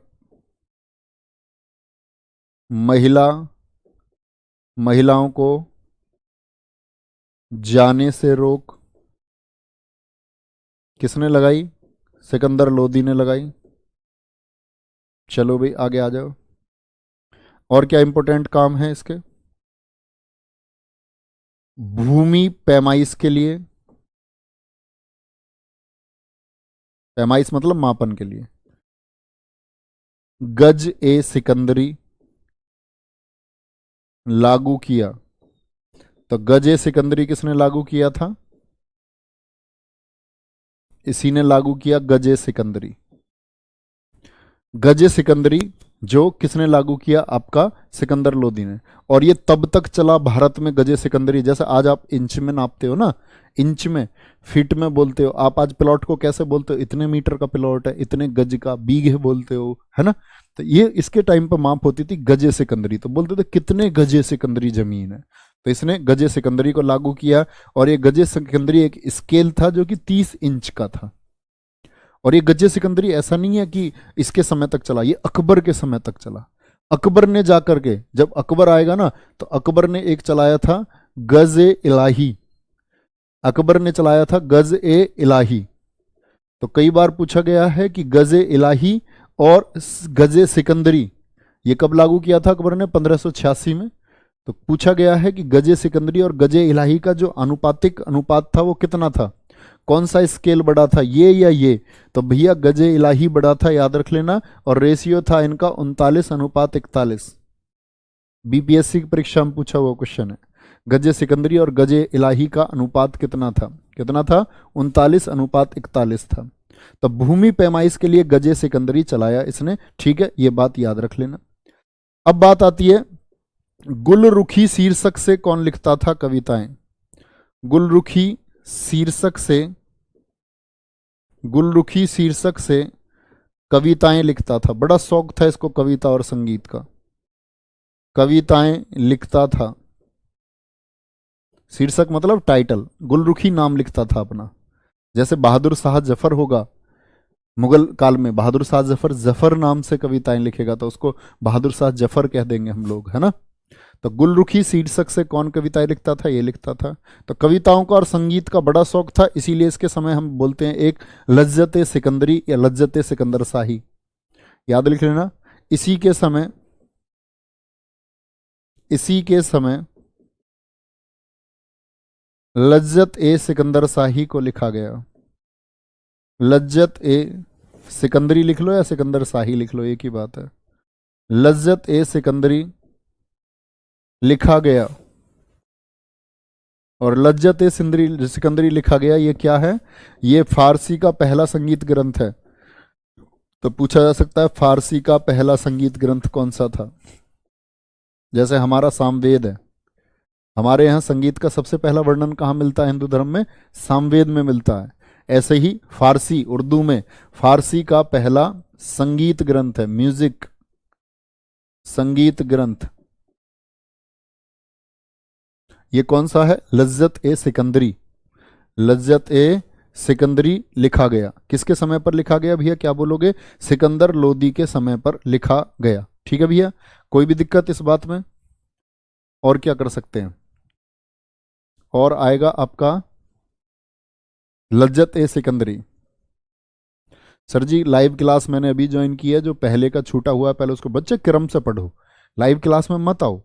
महिलाओं को जाने से रोक किसने लगाई, सिकंदर लोदी ने लगाई। चलो भाई आगे आ जाओ, और क्या इंपॉर्टेंट काम है इसके। भूमि पैमाइश के लिए, पैमाइश मतलब मापन के लिए, गज ए सिकंदरी लागू किया। तो गज ए सिकंदरी किसने लागू किया था, इसी ने लागू किया, गज ए सिकंदरी। गज ए सिकंदरी जो किसने लागू किया, आपका सिकंदर लोदी ने। और ये तब तक चला भारत में गजे सिकंदरी, जैसे आज आप इंच में नापते हो ना, इंच में फीट में बोलते हो, आप आज प्लॉट को कैसे बोलते हो, इतने मीटर का प्लॉट है, इतने गज का, बीघे बोलते हो, है ना। तो ये इसके टाइम पर माप होती थी गजे सिकंदरी, तो बोलते थे कितने गजे सिकंदरी जमीन है, तो इसने गजे सिकंदरी को लागू किया। और ये गजे सिकंदरी एक स्केल था जो कि 30 इंच का था। और ये गजे सिकंदरी ऐसा नहीं है कि इसके समय तक चला, ये अकबर के समय तक चला। अकबर ने जाकर के, जब अकबर आएगा ना, तो अकबर ने एक चलाया था गज ए इलाही, अकबर ने चलाया था गज ए इलाही। तो कई बार पूछा गया है कि गज ए इलाही और गज ए सिकंदरी ये कब लागू किया था अकबर ने, 1586 में। तो पूछा गया है कि गज ए सिकंदरी और गज ए इलाही का जो अनुपातिक अनुपात था वो कितना था, कौन सा स्केल बड़ा था, ये या ये। तो भैया गज ए इलाही बड़ा था, याद रख लेना। और रेशियो था इनका 39:41। बीपीएससी की परीक्षा में पूछा हुआ क्वेश्चन है। गजे सिकंदरी और गजे इलाही का अनुपात कितना था, कितना था, 39:41 था। तो भूमि पैमाइश के लिए गजे सिकंदरी चलाया इसने, ठीक है, ये बात याद रख लेना। अब बात आती है गुलरुखी शीर्षक से कौन लिखता था कविताएं, गुलरुखी शीर्षक से गुलरुखी शीर्षक से कविताएं लिखता था। बड़ा शौक था इसको कविता और संगीत का, कविताएं लिखता था। शीर्षक मतलब टाइटल, गुलरुखी नाम लिखता था अपना। जैसे बहादुर शाह जफर होगा, मुगल काल में बहादुर शाह जफर, जफर नाम से कविताएं लिखेगा तो उसको बहादुर शाह जफर कह देंगे हम लोग, है ना। तो गुलरुखी शीर्षक से कौन कविताएं लिखता था, ये लिखता था। तो कविताओं का और संगीत का बड़ा शौक था, इसीलिए इसके समय हम बोलते हैं एक लज्जत सिकंदरी या लज्जत सिकंदर शाही। याद लिख लेना। इसी के समय लज्जत सिकंदर शाही को लिखा गया। लज्जत सिकंदरी लिख लो या सिकंदर शाही लिख लो, एक ही बात है। लज्जत सिकंदरी लिखा गया। और लज्जत सिकंदरी लिखा गया, ये क्या है? ये फारसी का पहला संगीत ग्रंथ है। तो पूछा जा सकता है फारसी का पहला संगीत ग्रंथ कौन सा था। जैसे हमारा सामवेद है, हमारे यहाँ संगीत का सबसे पहला वर्णन कहाँ मिलता है हिंदू धर्म में? सामवेद में मिलता है। ऐसे ही फारसी, उर्दू में फारसी का पहला संगीत ग्रंथ है, म्यूजिक संगीत ग्रंथ, ये कौन सा है? लज्जत सिकंदरी। लज्जत सिकंदरी लिखा गया। किसके समय पर लिखा गया भैया, क्या बोलोगे? सिकंदर लोदी के समय पर लिखा गया। ठीक है भैया, कोई भी दिक्कत इस बात में? और क्या कर सकते हैं? और आएगा आपका लज्जत सिकंदरी। सर जी लाइव क्लास मैंने अभी ज्वाइन की है, जो पहले का छूटा हुआ है पहले उसको बच्चे क्रम से पढ़ो, लाइव क्लास में मत आओ,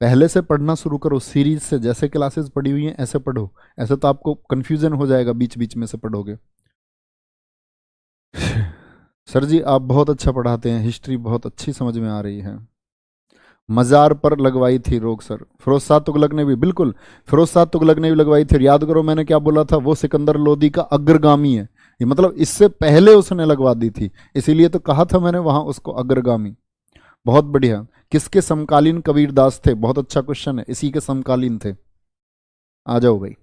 पहले से पढ़ना शुरू करो, सीरीज से। जैसे क्लासेस पढ़ी हुई हैं ऐसे पढ़ो, ऐसे तो आपको कंफ्यूजन हो जाएगा बीच बीच में से पढ़ोगे। सर जी आप बहुत अच्छा पढ़ाते हैं, हिस्ट्री बहुत अच्छी समझ में आ रही है। मजार पर लगवाई थी रोक सर, फिरोज तुगलक ने भी, बिल्कुल फिरोज तुगलक ने भी लगवाई थी। याद करो मैंने क्या बोला था, वो सिकंदर लोदी का अग्रगामी है, ये मतलब इससे पहले उसने लगवा दी थी, इसीलिए तो कहा था मैंने वहां उसको अग्रगामी। बहुत बढ़िया। किसके समकालीन कबीरदास थे? बहुत अच्छा क्वेश्चन है, इसी के समकालीन थे। आ जाओ भाई,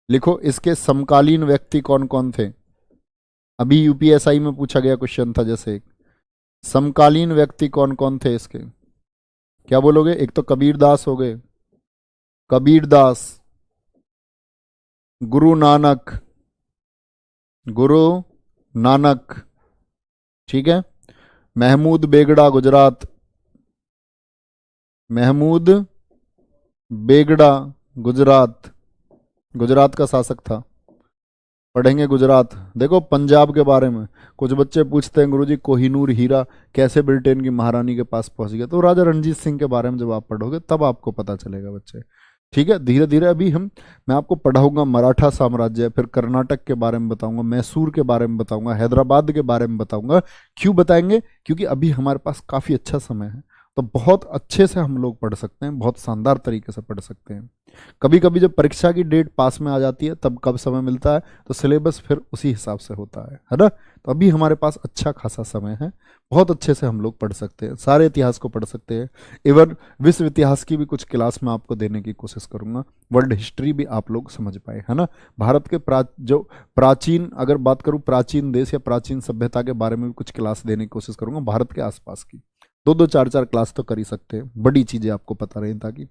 लिखो इसके समकालीन व्यक्ति कौन कौन थे। अभी यूपीएसआई में पूछा गया क्वेश्चन था, जैसे समकालीन व्यक्ति कौन कौन थे इसके, क्या बोलोगे? एक तो कबीरदास हो गए, कबीरदास, गुरु नानक, गुरु नानक, ठीक है। महमूद बेगड़ा गुजरात, महमूद बेगड़ा गुजरात, गुजरात का शासक था। पढ़ेंगे गुजरात। देखो पंजाब के बारे में कुछ बच्चे पूछते हैं, गुरुजी कोहिनूर हीरा कैसे ब्रिटेन की महारानी के पास पहुंच गया, तो राजा रणजीत सिंह के बारे में जब आप पढ़ोगे तब आपको पता चलेगा बच्चे। ठीक है, धीरे धीरे अभी मैं आपको पढ़ाऊंगा मराठा साम्राज्य, फिर कर्नाटक के बारे में बताऊंगा, मैसूर के बारे में बताऊंगा, हैदराबाद के बारे में बताऊंगा। क्यों बताएंगे? क्योंकि अभी हमारे पास काफ़ी अच्छा समय है, तो बहुत अच्छे से हम लोग पढ़ सकते हैं, बहुत शानदार तरीके से पढ़ सकते हैं। कभी कभी जब परीक्षा की डेट पास में आ जाती है तब कब समय मिलता है, तो सिलेबस फिर उसी हिसाब से होता है ना। तो अभी हमारे पास अच्छा खासा समय है, बहुत अच्छे से हम लोग पढ़ सकते हैं, सारे इतिहास को पढ़ सकते हैं। इवन विश्व इतिहास की भी कुछ क्लास में आपको देने की कोशिश करूंगा, वर्ल्ड हिस्ट्री भी आप लोग समझ पाए, है ना। भारत के जो प्राचीन, अगर बात करूं प्राचीन देश या प्राचीन सभ्यता के बारे में भी कुछ क्लास देने की कोशिश करूंगा, भारत के आसपास की 2-2 4-4 क्लास तो कर ही सकते हैं, बड़ी चीजें आपको पता रहे ताकि।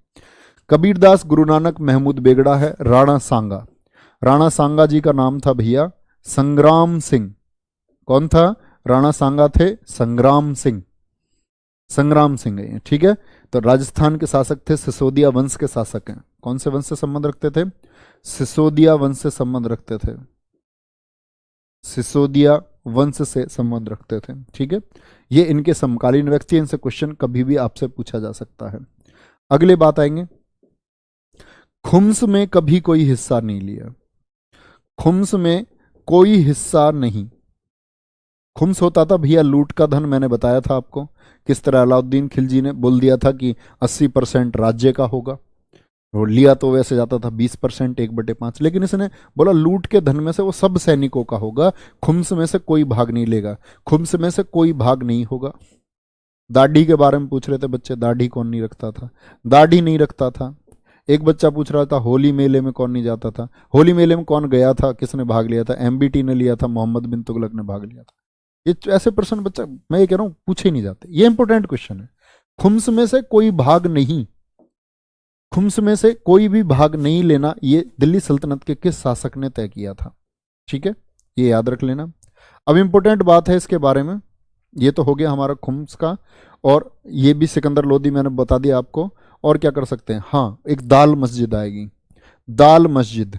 कबीरदास, गुरु नानक, महमूद बेगड़ा है, राणा सांगा। राणा सांगा जी का नाम था भैया संग्राम सिंह। कौन था? राणा सांगा थे संग्राम सिंह, संग्राम सिंह है, ठीक है। तो राजस्थान के शासक थे, सिसोदिया वंश के शासक हैं। कौन से वंश से संबंध रखते थे? सिसोदिया वंश से संबंध रखते थे, सिसोदिया वंश से संबंध रखते थे, ठीक है। ये इनके समकालीन व्यक्ति, इनसे क्वेश्चन कभी भी आपसे पूछा जा सकता है। अगले बात आएंगे, खुम्स में कभी कोई हिस्सा नहीं लिया। खुम्स में कोई हिस्सा नहीं। खुम्स होता था भैया लूट का धन, मैंने बताया था आपको किस तरह अलाउद्दीन खिलजी ने बोल दिया था कि 80% राज्य का होगा, और लिया तो वैसे जाता था 20%, 1/5, लेकिन इसने बोला लूट के धन में से वो सब सैनिकों का होगा, खुम्स में से कोई भाग नहीं लेगा, खुम्स में से कोई भाग नहीं होगा। दाढ़ी के बारे में पूछ रहे थे बच्चे, दाढ़ी कौन नहीं रखता था? दाढ़ी नहीं रखता था। एक बच्चा पूछ रहा था होली मेले में कौन नहीं जाता था, होली मेले में कौन गया था, किसने भाग लिया था, एमबीटी ने लिया था, मोहम्मद बिन तुगलक ने भाग लिया था। ये ऐसे प्रश्न बच्चा, मैं ये कह रहा हूं, पूछे नहीं जाते, ये इंपॉर्टेंट क्वेश्चन है। खुम्स में से कोई भाग नहीं, खुम्स में से कोई भी भाग नहीं लेना, ये दिल्ली सल्तनत के किस शासक ने तय किया था। ठीक है, ये याद रख लेना। अब इंपॉर्टेंट बात है इसके बारे में, ये तो हो गया हमारा खुम्स का, और ये भी सिकंदर लोदी मैंने बता दिया आपको। और क्या कर सकते हैं, हाँ एक दाल मस्जिद आएगी, दाल मस्जिद,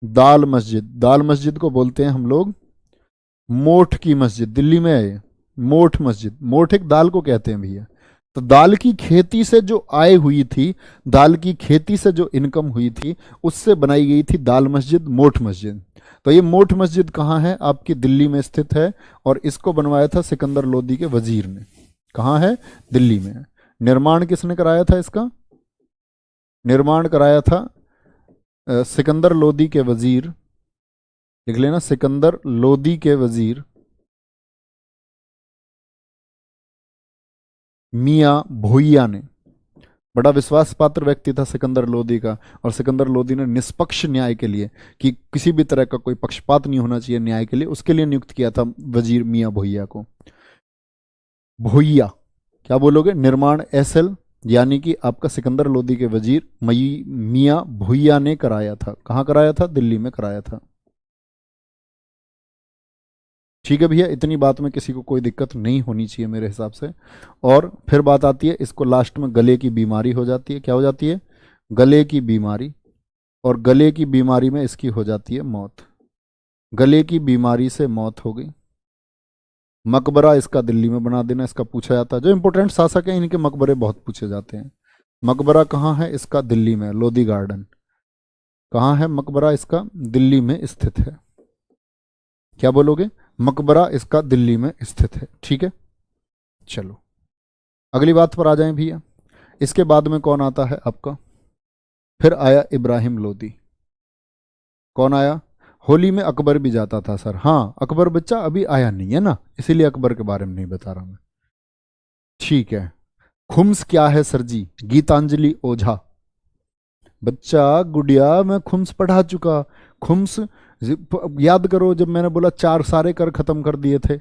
दाल मस्जिद, दाल मस्जिद को बोलते हैं हम लोग मोठ की मस्जिद, दिल्ली में है ये, मोठ मस्जिद, मोठ एक दाल को कहते हैं भैया। तो दाल की खेती से जो आय हुई थी, दाल की खेती से जो इनकम हुई थी, उससे बनाई गई थी दाल मस्जिद, मोठ मस्जिद। तो ये मोठ मस्जिद कहाँ है, आपकी दिल्ली में स्थित है, और इसको बनवाया था सिकंदर लोदी के वजीर ने। कहाँ है, दिल्ली में। निर्माण किसने कराया था इसका, निर्माण कराया था सिकंदर लोदी के वजीर, लिख लेना, सिकंदर लोदी के वजीर मियां भोइया ने। बड़ा विश्वास पात्र व्यक्ति था सिकंदर लोदी का, और सिकंदर लोदी ने निष्पक्ष न्याय के लिए, कि किसी भी तरह का कोई पक्षपात नहीं होना चाहिए न्याय के लिए, उसके लिए नियुक्त किया था वजीर मियां भोइया को। भोइया क्या बोलोगे, निर्माण एसएल, यानी कि आपका सिकंदर लोदी के वजीर मियां भोइया ने कराया था। कहाँ कराया था, दिल्ली में कराया था। ठीक है भैया, इतनी बात में किसी को कोई दिक्कत नहीं होनी चाहिए मेरे हिसाब से। और फिर बात आती है, इसको लास्ट में गले की बीमारी हो जाती है, क्या हो जाती है, गले की बीमारी, और गले की बीमारी में इसकी हो जाती है मौत। गले की बीमारी से मौत हो गई। मकबरा इसका दिल्ली में बना देना, इसका पूछा जाता है, जो इंपॉर्टेंट शासक हैं इनके मकबरे बहुत पूछे जाते हैं। मकबरा कहाँ है इसका, दिल्ली में, लोधी गार्डन। कहाँ है मकबरा इसका, दिल्ली में स्थित है। क्या बोलोगे, मकबरा इसका दिल्ली में स्थित है। ठीक है, चलो अगली बात पर आ जाएं भैया। इसके बाद में कौन आता है आपका, फिर आया इब्राहिम लोदी। कौन आया, होली में अकबर भी जाता था सर, हाँ अकबर बच्चा अभी आया नहीं है ना, इसीलिए अकबर के बारे में नहीं बता रहा मैं। ठीक है, खुम्स क्या है सर जी, गीतांजलि ओझा। बच्चा गुड़िया मैं खुम्स पढ़ा चुका। खुम्स याद करो, जब मैंने बोला 4 सारे कर खत्म कर दिए थे,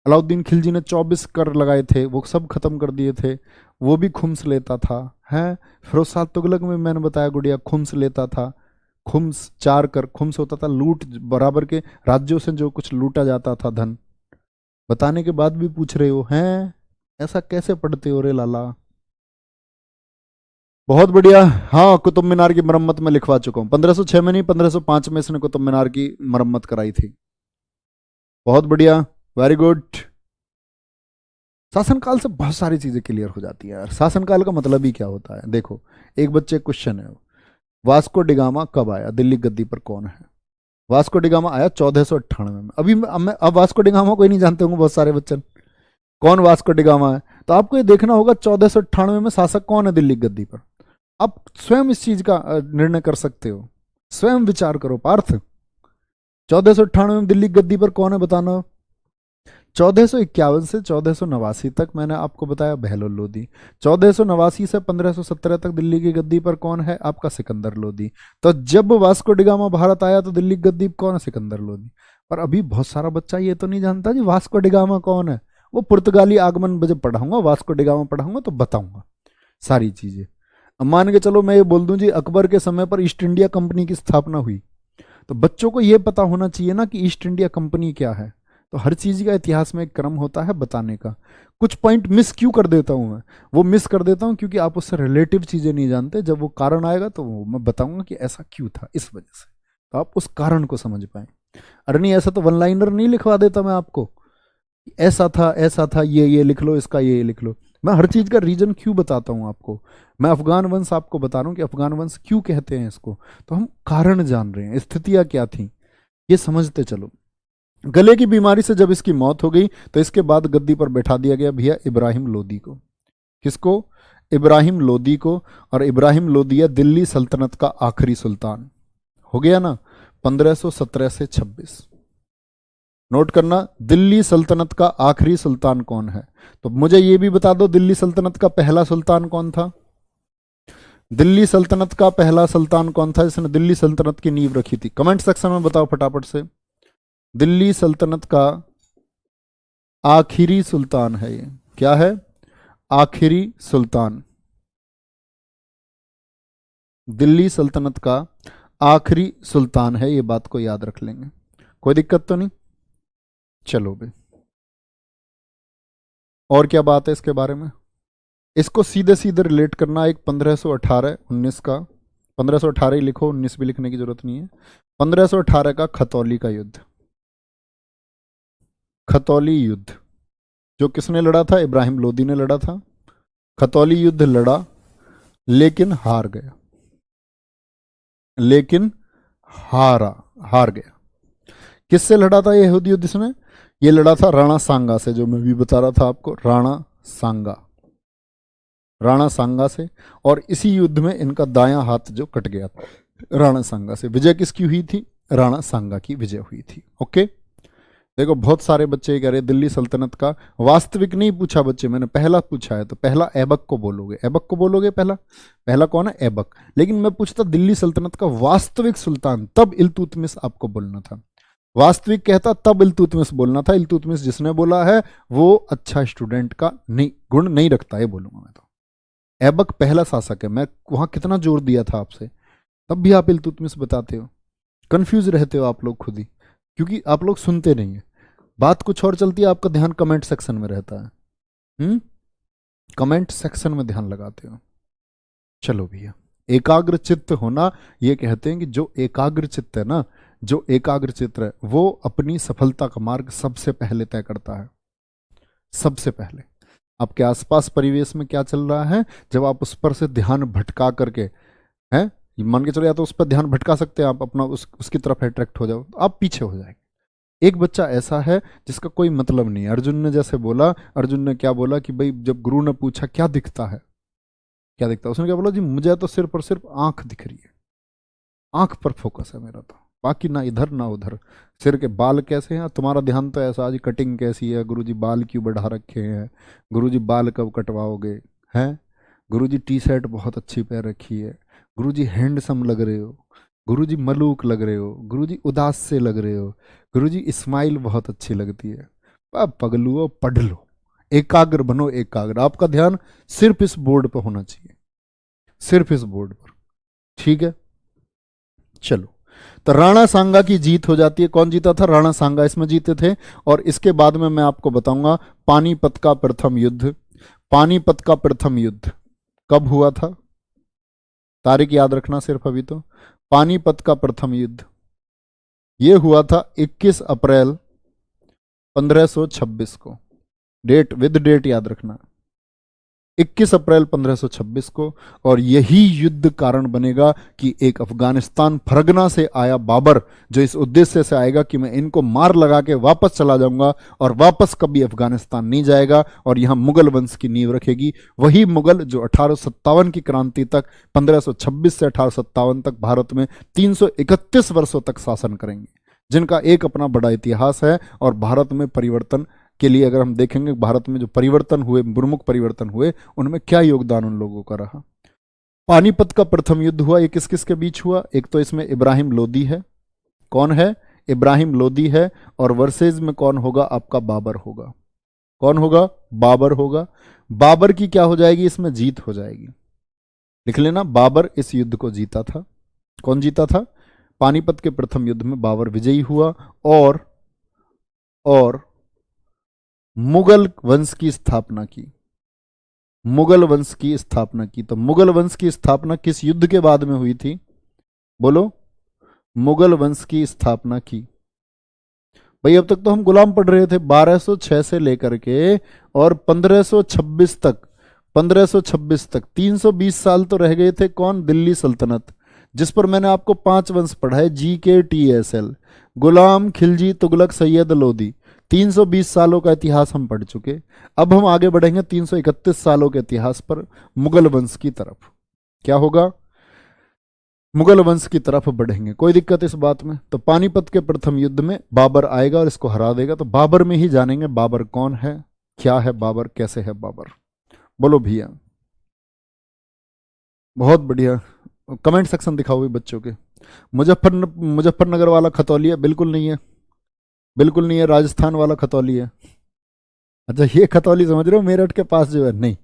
अलाउद्दीन खिलजी ने 24 कर लगाए थे, वो सब खत्म कर दिए थे, वो भी खुम्स लेता था। हैं, फिरोज शाह तुगलक में मैंने बताया गुड़िया खुम्स लेता था। खुम्स 4 कर, खुम्स होता था लूट, बराबर के राज्यों से जो कुछ लूटा जाता था धन। बताने के बाद भी पूछ रहे हो, हैं ऐसा कैसे पढ़ते हो रे लाला। बहुत बढ़िया। हाँ, कुतुब मीनार की मरम्मत में लिखवा चुका हूँ, 1506 में नहीं 1505 में इसने कुतुब मीनार की मरम्मत कराई थी। बहुत बढ़िया, वेरी गुड। शासनकाल से बहुत सारी चीजें क्लियर हो जाती है यार। शासनकाल का मतलब ही क्या होता है, देखो एक बच्चे क्वेश्चन है, वास्को डिगामा कब आया, दिल्ली गद्दी पर कौन है। वास्को डिगामा आया 1498 में। अभी अब वास्को डिगामा कोई नहीं जानते होंगे बहुत सारे बच्चे, कौन वास्को डिगामा है। तो आपको ये देखना होगा 1498 में शासक कौन है दिल्ली गद्दी पर। आप स्वयं इस चीज का निर्णय कर सकते हो, स्वयं विचार करो पार्थ। 1498 में दिल्ली गद्दी पर कौन है बताना। 1451 से 1489 तक मैंने आपको बताया बहलोल लोदी। 1489 से 1517 तक दिल्ली की गद्दी पर कौन है, आपका सिकंदर लोदी। तो जब वास्को डिगामा भारत आया तो दिल्ली की गद्दी पर कौन है, सिकंदर लोदी। पर अभी बहुत सारा बच्चा ये तो नहीं जानता जी वास्को डिगामा कौन है। वो पुर्तगाली आगमन जब पढ़ाऊंगा, वास्को डिगामा पढ़ाऊंगा तो बताऊंगा सारी चीजें। अब मान के चलो मैं ये बोल दूं जी अकबर के समय पर ईस्ट इंडिया कंपनी की स्थापना हुई, तो बच्चों को ये पता होना चाहिए ना कि ईस्ट इंडिया कंपनी क्या है। तो हर चीज का इतिहास में एक क्रम होता है बताने का। कुछ पॉइंट मिस क्यों कर देता हूं मैं, वो मिस कर देता हूं क्योंकि आप उससे रिलेटिव चीजें नहीं जानते। जब वो कारण आएगा तो मैं बताऊंगा कि ऐसा क्यों था, इस वजह से, तो आप उस कारण को समझ पाए। अरे नहीं, ऐसा तो वन लाइनर नहीं लिखवा देता मैं आपको, ऐसा था ये लिख लो, इसका ये लिख लो। मैं हर चीज का रीजन क्यों बताता हूं आपको। मैं अफगान वंश आपको बता रहा हूं कि अफगान वंश क्यों कहते हैं इसको, तो हम कारण जान रहे हैं, स्थितियां क्या थी ये समझते चलो। गले की बीमारी से जब इसकी मौत हो गई तो इसके बाद गद्दी पर बैठा दिया गया भैया इब्राहिम लोदी को। किसको, इब्राहिम लोदी को। और इब्राहिम लोदी है दिल्ली सल्तनत का आखिरी सुल्तान, हो गया ना, 1517 से 26। नोट करना, दिल्ली सल्तनत का आखिरी सुल्तान कौन है। तो मुझे ये भी बता दो दिल्ली सल्तनत का पहला सुल्तान कौन था। दिल्ली सल्तनत का पहला सुल्तान कौन था जिसने दिल्ली सल्तनत की नींव रखी थी? कमेंट सेक्शन में बताओ फटाफट से। दिल्ली सल्तनत का आखिरी सुल्तान है ये, क्या है? आखिरी सुल्तान। दिल्ली सल्तनत का आखिरी सुल्तान है, ये बात को याद रख लेंगे, कोई दिक्कत तो नहीं। चलो भाई, और क्या बात है इसके बारे में? इसको सीधे सीधे रिलेट करना एक 1518 19 का, 1518 ही लिखो, 19 भी लिखने की जरूरत नहीं है। 1518 का खतौली का युद्ध, खतौली युद्ध जो किसने लड़ा था? इब्राहिम लोदी ने लड़ा था। खतौली युद्ध लड़ा लेकिन हार गया, लेकिन हार गया। किससे लड़ा था ये युद्ध इसने? ये लड़ा था राणा सांगा से, जो मैं भी बता रहा था आपको, राणा सांगा, राणा सांगा से। और इसी युद्ध में इनका दायां हाथ जो कट गया था राणा सांगा से। विजय किसकी हुई थी? राणा सांगा की विजय हुई थी। ओके, देखो बहुत सारे बच्चे कह रहे दिल्ली सल्तनत का वास्तविक नहीं पूछा बच्चे, मैंने पहला पूछा है, तो पहला ऐबक को बोलोगे, ऐबक को बोलोगे पहला। पहला कौन है? ऐबक। लेकिन मैं पूछता दिल्ली सल्तनत का वास्तविक सुल्तान, तब इल्तुतमिश आपको बोलना था। वास्तविक कहता तब इल्तुतमिश बोलना था। इल्तुतमिश जिसने बोला है वो अच्छा स्टूडेंट का नहीं गुण नहीं रखता, ये बोलूंगा मैं तो। ऐबक पहला शासक है, मैं वहां कितना जोर दिया था आपसे, तब भी आप इल्तुतमिश बताते हो। कंफ्यूज रहते हो आप लोग खुद ही, क्योंकि आप लोग सुनते नहीं है, बात कुछ और चलती है, आपका ध्यान कमेंट सेक्शन में रहता है। कमेंट सेक्शन में ध्यान लगाते हो। चलो भैया, एकाग्र चित्त होना, ये कहते हैं कि जो एकाग्र चित्त है ना, जो एकाग्र चित्त है वो अपनी सफलता का मार्ग सबसे पहले तय करता है। सबसे पहले आपके आसपास परिवेश में क्या चल रहा है, जब आप उस पर से ध्यान भटका करके, हैं मान के चलो, या तो उस पर ध्यान भटका सकते हैं आप, अपना उसकी तरफ अट्रैक्ट हो जाओ, तो आप पीछे हो जाएंगे। एक बच्चा ऐसा है जिसका कोई मतलब नहीं है। अर्जुन ने जैसे बोला, अर्जुन ने क्या बोला कि भाई जब गुरु ने पूछा क्या दिखता है, क्या दिखता है, उसने क्या बोला जी मुझे तो सिर्फ और सिर्फ आंख दिख रही है, आंख पर फोकस है मेरा, तो बाकी ना इधर ना उधर। सिर के बाल कैसे हैं, तुम्हारा ध्यान तो ऐसा, आज कटिंग कैसी है, गुरुजी बाल क्यों बढ़ा रखे हैं, गुरुजी बाल कब कटवाओगे, हैं गुरुजी टी शर्ट बहुत अच्छी पहन रखी है, गुरुजी हैंडसम लग रहे हो, गुरुजी मलूक लग रहे हो, गुरुजी उदास से लग रहे हो, गुरुजी स्माइल बहुत अच्छी लगती है। अब पगलुओ पढ़ लो, एकाग्र बनो, एकाग्र। आपका ध्यान सिर्फ इस बोर्ड पर होना चाहिए, सिर्फ इस बोर्ड पर, ठीक है। चलो, तो राणा सांगा की जीत हो जाती है। कौन जीता था? राणा सांगा इसमें जीते थे। और इसके बाद में मैं आपको बताऊंगा पानीपत का प्रथम युद्ध। पानीपत का प्रथम युद्ध कब हुआ था? तारीख याद रखना सिर्फ अभी तो। पानीपत का प्रथम युद्ध ये हुआ था 21 अप्रैल 1526 को। डेट विद डेट याद रखना, 21 अप्रैल 1526 को। और यही युद्ध कारण बनेगा कि एक अफगानिस्तान फरगना से आया बाबर, जो इस उद्देश्य से आएगा कि मैं इनको मार लगा के वापस चला जाऊंगा और वापस कभी अफगानिस्तान नहीं जाएगा और यहां मुगल वंश की नींव रखेगी। वही मुगल जो 1857 की क्रांति तक, 1526 से 1857 तक भारत में 331 वर्षों तक शासन करेंगे, जिनका एक अपना बड़ा इतिहास है। और भारत में परिवर्तन के लिए अगर हम देखेंगे, भारत में जो परिवर्तन हुए, प्रमुख परिवर्तन हुए, उनमें क्या योगदान उन लोगों का रहा। पानीपत का प्रथम युद्ध हुआ, ये किस किस के बीच हुआ? एक तो इसमें इब्राहिम लोदी है। कौन है? इब्राहिम लोदी है। और वर्सेज में कौन होगा? आपका बाबर होगा। कौन होगा? बाबर होगा। बाबर की क्या हो जाएगी? इसमें जीत हो जाएगी। लिख लेना, बाबर इस युद्ध को जीता था। कौन जीता था? पानीपत के प्रथम युद्ध में बाबर विजयी हुआ और मुगल वंश की स्थापना की। मुगल वंश की स्थापना की। तो मुगल वंश की स्थापना किस युद्ध के बाद में हुई थी? बोलो। मुगल वंश की स्थापना की। भाई अब तक तो हम गुलाम पढ़ रहे थे, 1206 से लेकर के और 1526 तक, 1526 तक 320 साल तो रह गए थे। कौन? दिल्ली सल्तनत, जिस पर मैंने आपको 5 वंश पढ़ाए, GKTSL, गुलाम, खिलजी, तुगलक, सैयद, लोदी। 320 सालों का इतिहास हम पढ़ चुके। अब हम आगे बढ़ेंगे 331 सालों के इतिहास पर, मुगल वंश की तरफ। क्या होगा? मुगल वंश की तरफ बढ़ेंगे। कोई दिक्कत इस बात में? तो पानीपत के प्रथम युद्ध में बाबर आएगा और इसको हरा देगा। तो बाबर में ही जानेंगे बाबर कौन है, क्या है बाबर, कैसे है बाबर। बोलो भैया। बहुत बढ़िया। कमेंट सेक्शन दिखाओ भी बच्चों के। मुजफ्फरनगर वाला खतौली है? बिल्कुल नहीं है, बिल्कुल नहीं है। राजस्थान वाला खतौली है। अच्छा, ये खतौली समझ रहे हो, मेरठ के पास जो है? नहीं।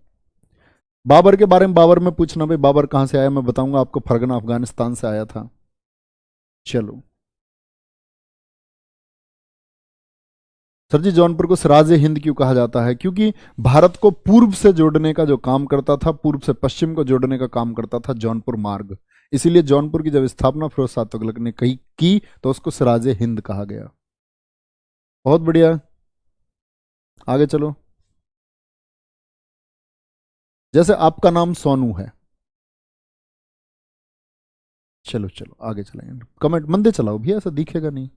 बाबर के बारे में, बाबर में पूछना भाई, बाबर कहाँ से आया, मैं बताऊंगा आपको। फरगना अफगानिस्तान से आया था। चलो सर जी, जौनपुर को सिराज ए हिंद क्यों कहा जाता है? क्योंकि भारत को पूर्व से जोड़ने का जो काम करता था, पूर्व से पश्चिम को जोड़ने का काम करता था जौनपुर मार्ग। इसीलिए जौनपुर की जब स्थापना फिरोज शाह तुगलक ने कही की तो उसको सिराज ए हिंद कहा गया। बहुत बढ़िया, आगे चलो। जैसे आपका नाम सोनू है, चलो चलो आगे चलेंगे। कमेंट मंदे चलाओ भैया, ऐसा दिखेगा नहीं।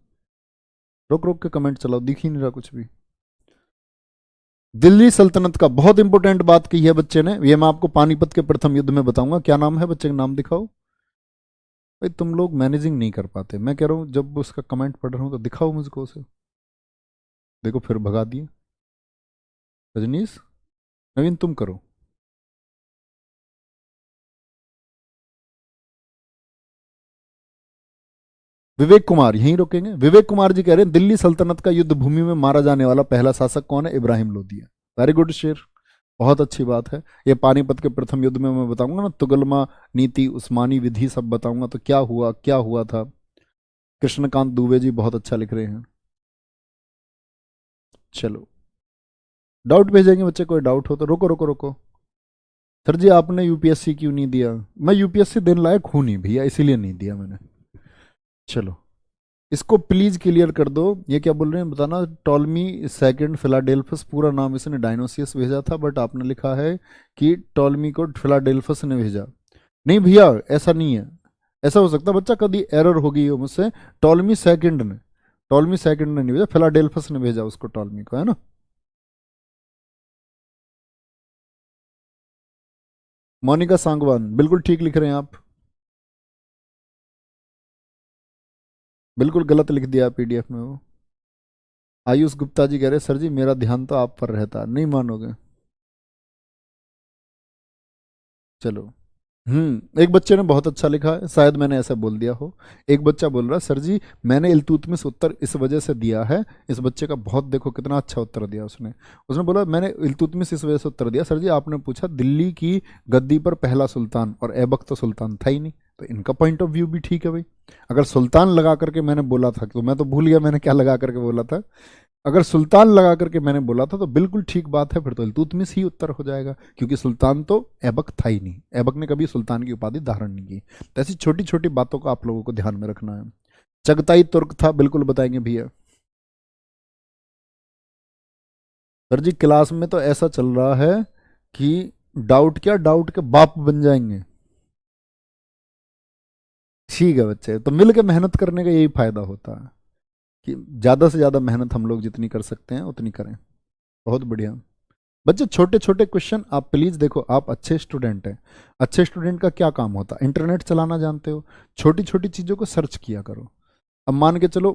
रोक रोक के कमेंट चलाओ, दिख ही नहीं रहा कुछ भी। दिल्ली सल्तनत का बहुत इंपॉर्टेंट बात की है बच्चे ने, ये मैं आपको पानीपत के प्रथम युद्ध में बताऊंगा। क्या नाम है बच्चे का? नाम दिखाओ भाई। तुम लोग मैनेजिंग नहीं कर पाते, मैं कह रहा हूं जब उसका कमेंट पढ़ रहा हूं तो दिखाओ मुझको उसे। देखो फिर भगा दिए। रजनीश, नवीन तुम करो। विवेक कुमार, यहीं रोकेंगे। विवेक कुमार जी कह रहे हैं दिल्ली सल्तनत का युद्ध भूमि में मारा जाने वाला पहला शासक कौन है? इब्राहिम लोदी है। वेरी गुड शेर, बहुत अच्छी बात है। ये पानीपत के प्रथम युद्ध में मैं बताऊंगा ना, तुगलमा नीति, उस्मानी विधि सब बताऊंगा। तो क्या हुआ, क्या हुआ था। कृष्णकांत दुबे जी बहुत अच्छा लिख रहे हैं। चलो, डाउट भेजेंगे बच्चे, कोई डाउट हो तो। रोको रोको रोको। सर जी आपने यूपीएससी क्यों नहीं दिया? मैं यूपीएससी देने लायक हूं नहीं भैया, इसीलिए नहीं दिया मैंने। चलो, इसको प्लीज क्लियर कर दो। ये क्या बोल रहे हैं बताना। टॉलमी सेकंड फिलाडेल्फस, पूरा नाम इसने डायनोसियस भेजा था, बट आपने लिखा है कि टॉलमी को फिलाडेल्फस ने भेजा। नहीं भैया, ऐसा नहीं है। ऐसा हो सकता है बच्चा कभी एरर होगी हो मुझसे। टॉलमी सेकंड ने, टॉलमी सेकंड ने नहीं भेजा, फिलाडेल्फस ने भेजा उसको, टॉलमी को, है ना। मोनिका सांगवान, बिल्कुल ठीक लिख रहे हैं आप। बिल्कुल गलत लिख दिया पीडीएफ में वो। आयुष गुप्ता जी कह रहे सर जी मेरा ध्यान तो आप पर रहता, नहीं मानोगे। चलो, एक बच्चे ने बहुत अच्छा लिखा है, शायद मैंने ऐसा बोल दिया हो। एक बच्चा बोल रहा है सर जी मैंने इल्तुतमिश उत्तर इस वजह से दिया है। इस बच्चे का बहुत, देखो कितना अच्छा उत्तर दिया उसने। उसने बोला मैंने इल्तुतमिश इस वजह से उत्तर दिया, सर जी आपने पूछा दिल्ली की गद्दी पर पहला सुल्तान, और ऐबक तो सुल्तान था ही नहीं। तो इनका पॉइंट ऑफ व्यू भी ठीक है भाई। अगर सुल्तान लगा करके मैंने बोला था, तो मैं तो भूल गया मैंने क्या लगा करके बोला था। अगर सुल्तान लगा करके मैंने बोला था तो बिल्कुल ठीक बात है, फिर तो इल्तुतमिश ही उत्तर हो जाएगा, क्योंकि सुल्तान तो ऐबक था ही नहीं। ऐबक ने कभी सुल्तान की उपाधि धारण नहीं की। तो ऐसी छोटी छोटी बातों को आप लोगों को ध्यान में रखना है। चगताई तुर्क था, बिल्कुल बताएंगे भैया। सर जी क्लास में तो ऐसा चल रहा है कि डाउट क्या, डाउट के बाप बन जाएंगे। ठीक है बच्चे, तो मिल के मेहनत करने का यही फायदा होता है कि ज्यादा से ज्यादा मेहनत हम लोग जितनी कर सकते हैं उतनी करें। बहुत बढ़िया बच्चे। छोटे छोटे क्वेश्चन आप प्लीज देखो, आप अच्छे स्टूडेंट हैं। अच्छे स्टूडेंट का क्या काम होता है? इंटरनेट चलाना जानते हो, छोटी छोटी चीजों को सर्च किया करो। अब मान के चलो,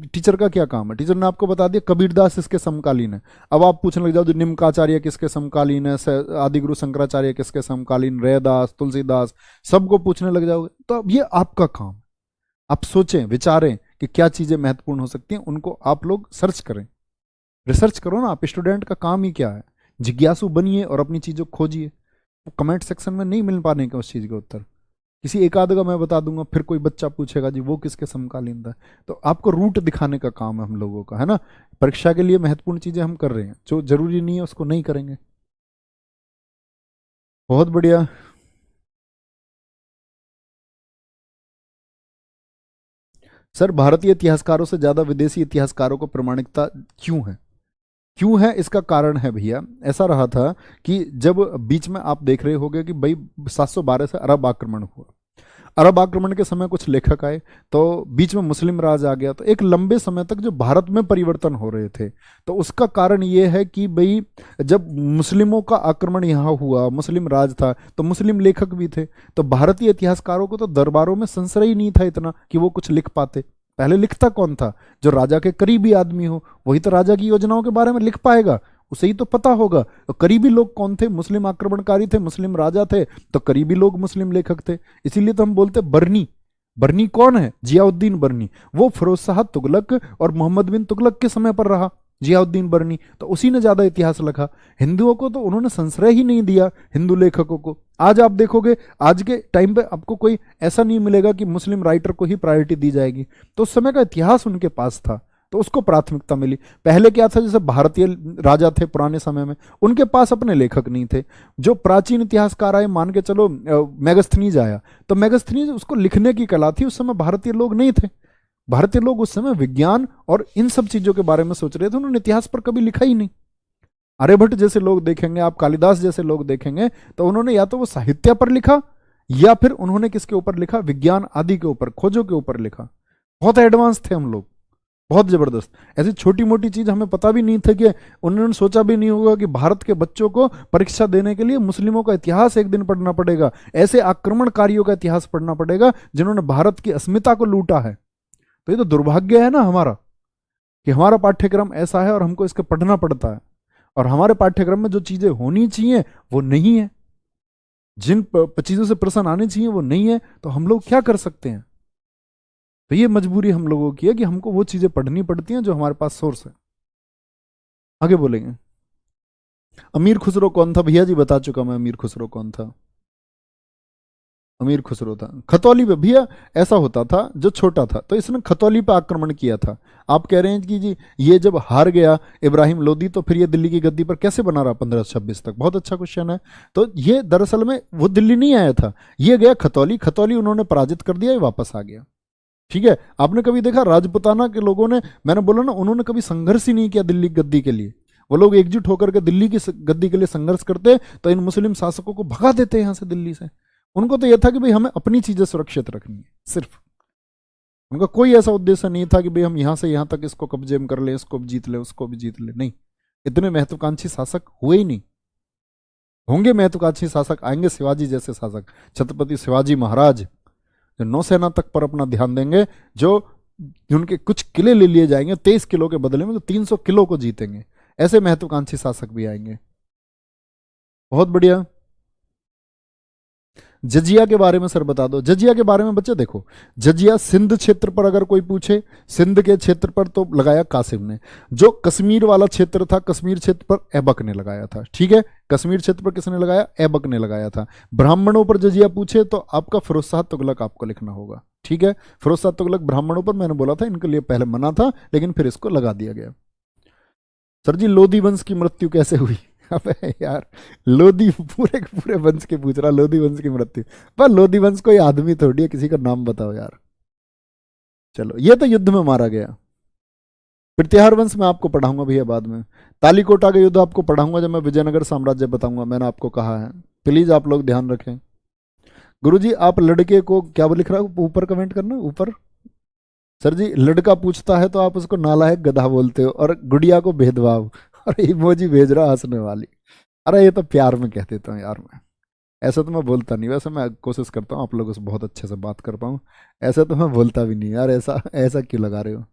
टीचर का क्या काम है? टीचर ने आपको बता दिया कबीरदास इसके समकालीन है। अब आप पूछने लग जाओ जो निम्काचार्य किसके समकालीन है, आदिगुरु शंकराचार्य किसके समकालीन, रैदास, तुलसीदास, सबको पूछने लग जाओगे। तो अब ये आपका काम। आप सोचें विचारें कि क्या चीजें महत्वपूर्ण हो सकती हैं, उनको आप लोग सर्च करें। रिसर्च करो ना, आप स्टूडेंट का काम ही क्या है। जिज्ञासु बनिए और अपनी चीज़ों को खोजिए। वो कमेंट सेक्शन में नहीं मिल पाने का उस चीज़ का उत्तर, किसी एक आध का मैं बता दूंगा, फिर कोई बच्चा पूछेगा जी वो किसके समकालीन था। तो आपको रूट दिखाने का काम है हम लोगों का, है ना। परीक्षा के लिए महत्वपूर्ण चीज़ें हम कर रहे हैं, जो जरूरी नहीं है उसको नहीं करेंगे। बहुत बढ़िया। सर भारतीय इतिहासकारों से ज़्यादा विदेशी इतिहासकारों को प्रामाणिकता क्यों है? क्यों है इसका कारण है भैया, ऐसा रहा था कि जब बीच में आप देख रहे होंगे कि भाई 712 से अरब आक्रमण हुआ। अरब आक्रमण के समय कुछ लेखक आए, तो बीच में मुस्लिम राज आ गया, तो एक लंबे समय तक जो भारत में परिवर्तन हो रहे थे, तो उसका कारण ये है कि भाई जब मुस्लिमों का आक्रमण यहाँ हुआ, मुस्लिम राज था, तो मुस्लिम लेखक भी थे। तो भारतीय इतिहासकारों को तो दरबारों में संशय ही नहीं था इतना कि वो कुछ लिख पाते। पहले लिखता कौन था? जो राजा के करीबी आदमी हो, वही तो राजा की योजनाओं के बारे में लिख पाएगा। उसे ही तो पता होगा। तो करीबी लोग कौन थे? मुस्लिम आक्रमणकारी थे, मुस्लिम राजा थे, तो करीबी लोग मुस्लिम लेखक थे। इसीलिए तो हम बोलते बरनी। बरनी कौन है? जियाउद्दीन बरनी। वो फिरोज शाह तुगलक और मोहम्मद बिन तुगलक के समय पर रहा, जियाउद्दीन बरनी, तो उसी ने ज्यादा इतिहास लिखा। हिंदुओं को तो उन्होंने संश्रय ही नहीं दिया, हिंदू लेखकों को। आज आप देखोगे, आज के टाइम पे आपको कोई ऐसा नहीं मिलेगा कि मुस्लिम राइटर को ही प्रायोरिटी दी जाएगी। तो उस समय का इतिहास उनके पास था, तो उसको प्राथमिकता मिली। पहले क्या था, जैसे भारतीय राजा थे पुराने समय में, उनके पास अपने लेखक नहीं थे। जो प्राचीन इतिहासकार आए, मान के चलो मेगस्थनीज आया, तो मेगस्थनीज उसको लिखने की कला थी। उस समय भारतीय लोग नहीं थे। भारतीय लोग उस समय विज्ञान और इन सब चीजों के बारे में सोच रहे थे, उन्होंने इतिहास पर कभी लिखा ही नहीं। आर्यभट्ट जैसे लोग देखेंगे आप, कालिदास जैसे लोग देखेंगे, तो उन्होंने या तो वो साहित्य पर लिखा, या फिर उन्होंने किसके ऊपर लिखा? विज्ञान आदि के ऊपर, खोजों के ऊपर लिखा। बहुत एडवांस थे हम लोग, बहुत जबरदस्त। ऐसी छोटी मोटी चीज हमें पता भी नहीं था कि उन्होंने सोचा भी नहीं होगा कि भारत के बच्चों को परीक्षा देने के लिए मुस्लिमों का इतिहास एक दिन पढ़ना पड़ेगा, ऐसे आक्रमणकारियों का इतिहास पढ़ना पड़ेगा जिन्होंने भारत की अस्मिता को लूटा है। तो ये तो दुर्भाग्य है ना हमारा, कि हमारा पाठ्यक्रम ऐसा है और हमको इसको पढ़ना पड़ता है, और हमारे पाठ्यक्रम में जो चीजें होनी चाहिए वो नहीं है, जिन चीजों से प्रश्न आने चाहिए वो नहीं है। तो हम लोग क्या कर सकते हैं? तो ये मजबूरी हम लोगों की है कि हमको वो चीजें पढ़नी पड़ती हैं जो हमारे पास सोर्स है। आगे बोलेंगे। अमीर खुसरो कौन था? भैया जी बता चुका मैं, अमीर खुसरो कौन था। अमीर खुसरो था खतौली पे। भैया ऐसा होता था, जो छोटा था तो इसने खतौली पे आक्रमण किया था। आप कह रहे हैं कि जी ये जब हार गया इब्राहिम लोदी, तो फिर ये दिल्ली की गद्दी पर कैसे बना रहा 1526 तक? बहुत अच्छा क्वेश्चन है। तो ये दरअसल में वो दिल्ली नहीं आया था, ये गया खतौली। खतौली उन्होंने पराजित कर दिया, ये वापस आ गया। ठीक है। आपने कभी देखा राजपुताना के लोगों ने, मैंने बोला ना, उन्होंने कभी संघर्ष ही नहीं किया दिल्ली की गद्दी के लिए। वो लोग एकजुट होकर के दिल्ली की गद्दी के लिए संघर्ष करते, तो इन मुस्लिम शासकों को भगा देते यहां से, दिल्ली से। उनको तो यह था कि भाई हमें अपनी चीजें सुरक्षित रखनी है, सिर्फ। उनका कोई ऐसा उद्देश्य नहीं था कि भाई हम यहां से यहां तक इसको कब्जे में कर ले, इसको भी जीत ले, उसको भी जीत ले। नहीं, इतने महत्वाकांक्षी शासक हुए ही नहीं। होंगे महत्वाकांक्षी शासक, आएंगे शिवाजी जैसे शासक, छत्रपति शिवाजी महाराज, जो नौसेना तक पर अपना ध्यान देंगे, जो उनके कुछ किले ले लिए जाएंगे 23 किलो के बदले में, तो 300 किलो को जीतेंगे। ऐसे महत्वाकांक्षी शासक भी आएंगे। बहुत बढ़िया। जजिया के बारे में सर बता दो। जजिया के बारे में बच्चे देखो, जजिया सिंध क्षेत्र पर अगर कोई पूछे, सिंध के क्षेत्र पर तो लगाया कासिम ने। जो कश्मीर वाला क्षेत्र था, कश्मीर क्षेत्र पर ऐबक ने लगाया था। ठीक है, कश्मीर क्षेत्र पर किसने लगाया? ऐबक ने लगाया था। ब्राह्मणों पर जजिया पूछे तो आपका फिरोज शाह तुगलक आपको लिखना होगा। ठीक है, फिरोज शाह तुगलक ब्राह्मणों पर, मैंने बोला था इनके लिए पहले मना था, लेकिन फिर इसको लगा दिया गया। सर जी लोधी वंश की मृत्यु कैसे हुई? अबे यार, लोधी पूरे के पूरे वंश के पूछ रहा, लोधी वंश की मृत्यु। पर लोधी वंश कोई आदमी थोड़ी है, किसी का नाम बताओ यार। चलो, ये तो युद्ध में मारा गया। प्रत्याहार वंश में आपको पढ़ाऊंगा भैया बाद में। तालीकोटा का युद्ध आपको पढ़ाऊंगा जब मैं विजयनगर साम्राज्य बताऊंगा, मैंने आपको कहा है। प्लीज आप लोग ध्यान रखें। गुरुजी आप लड़के को क्या लिख रहा है ऊपर, कमेंट करना ऊपर। सर जी लड़का पूछता है तो आप उसको नालायक गधा बोलते हो, और गुड़िया को भेदभाव, और इमोजी भेज रहा हंसने वाली। अरे ये तो प्यार में कह देता हूँ यार मैं, ऐसा तो मैं बोलता नहीं। वैसे मैं कोशिश करता हूँ आप लोगों से बहुत अच्छे से बात कर पाऊँ, ऐसा तो मैं बोलता भी नहीं यार। ऐसा ऐसा क्यों लगा रहे हो?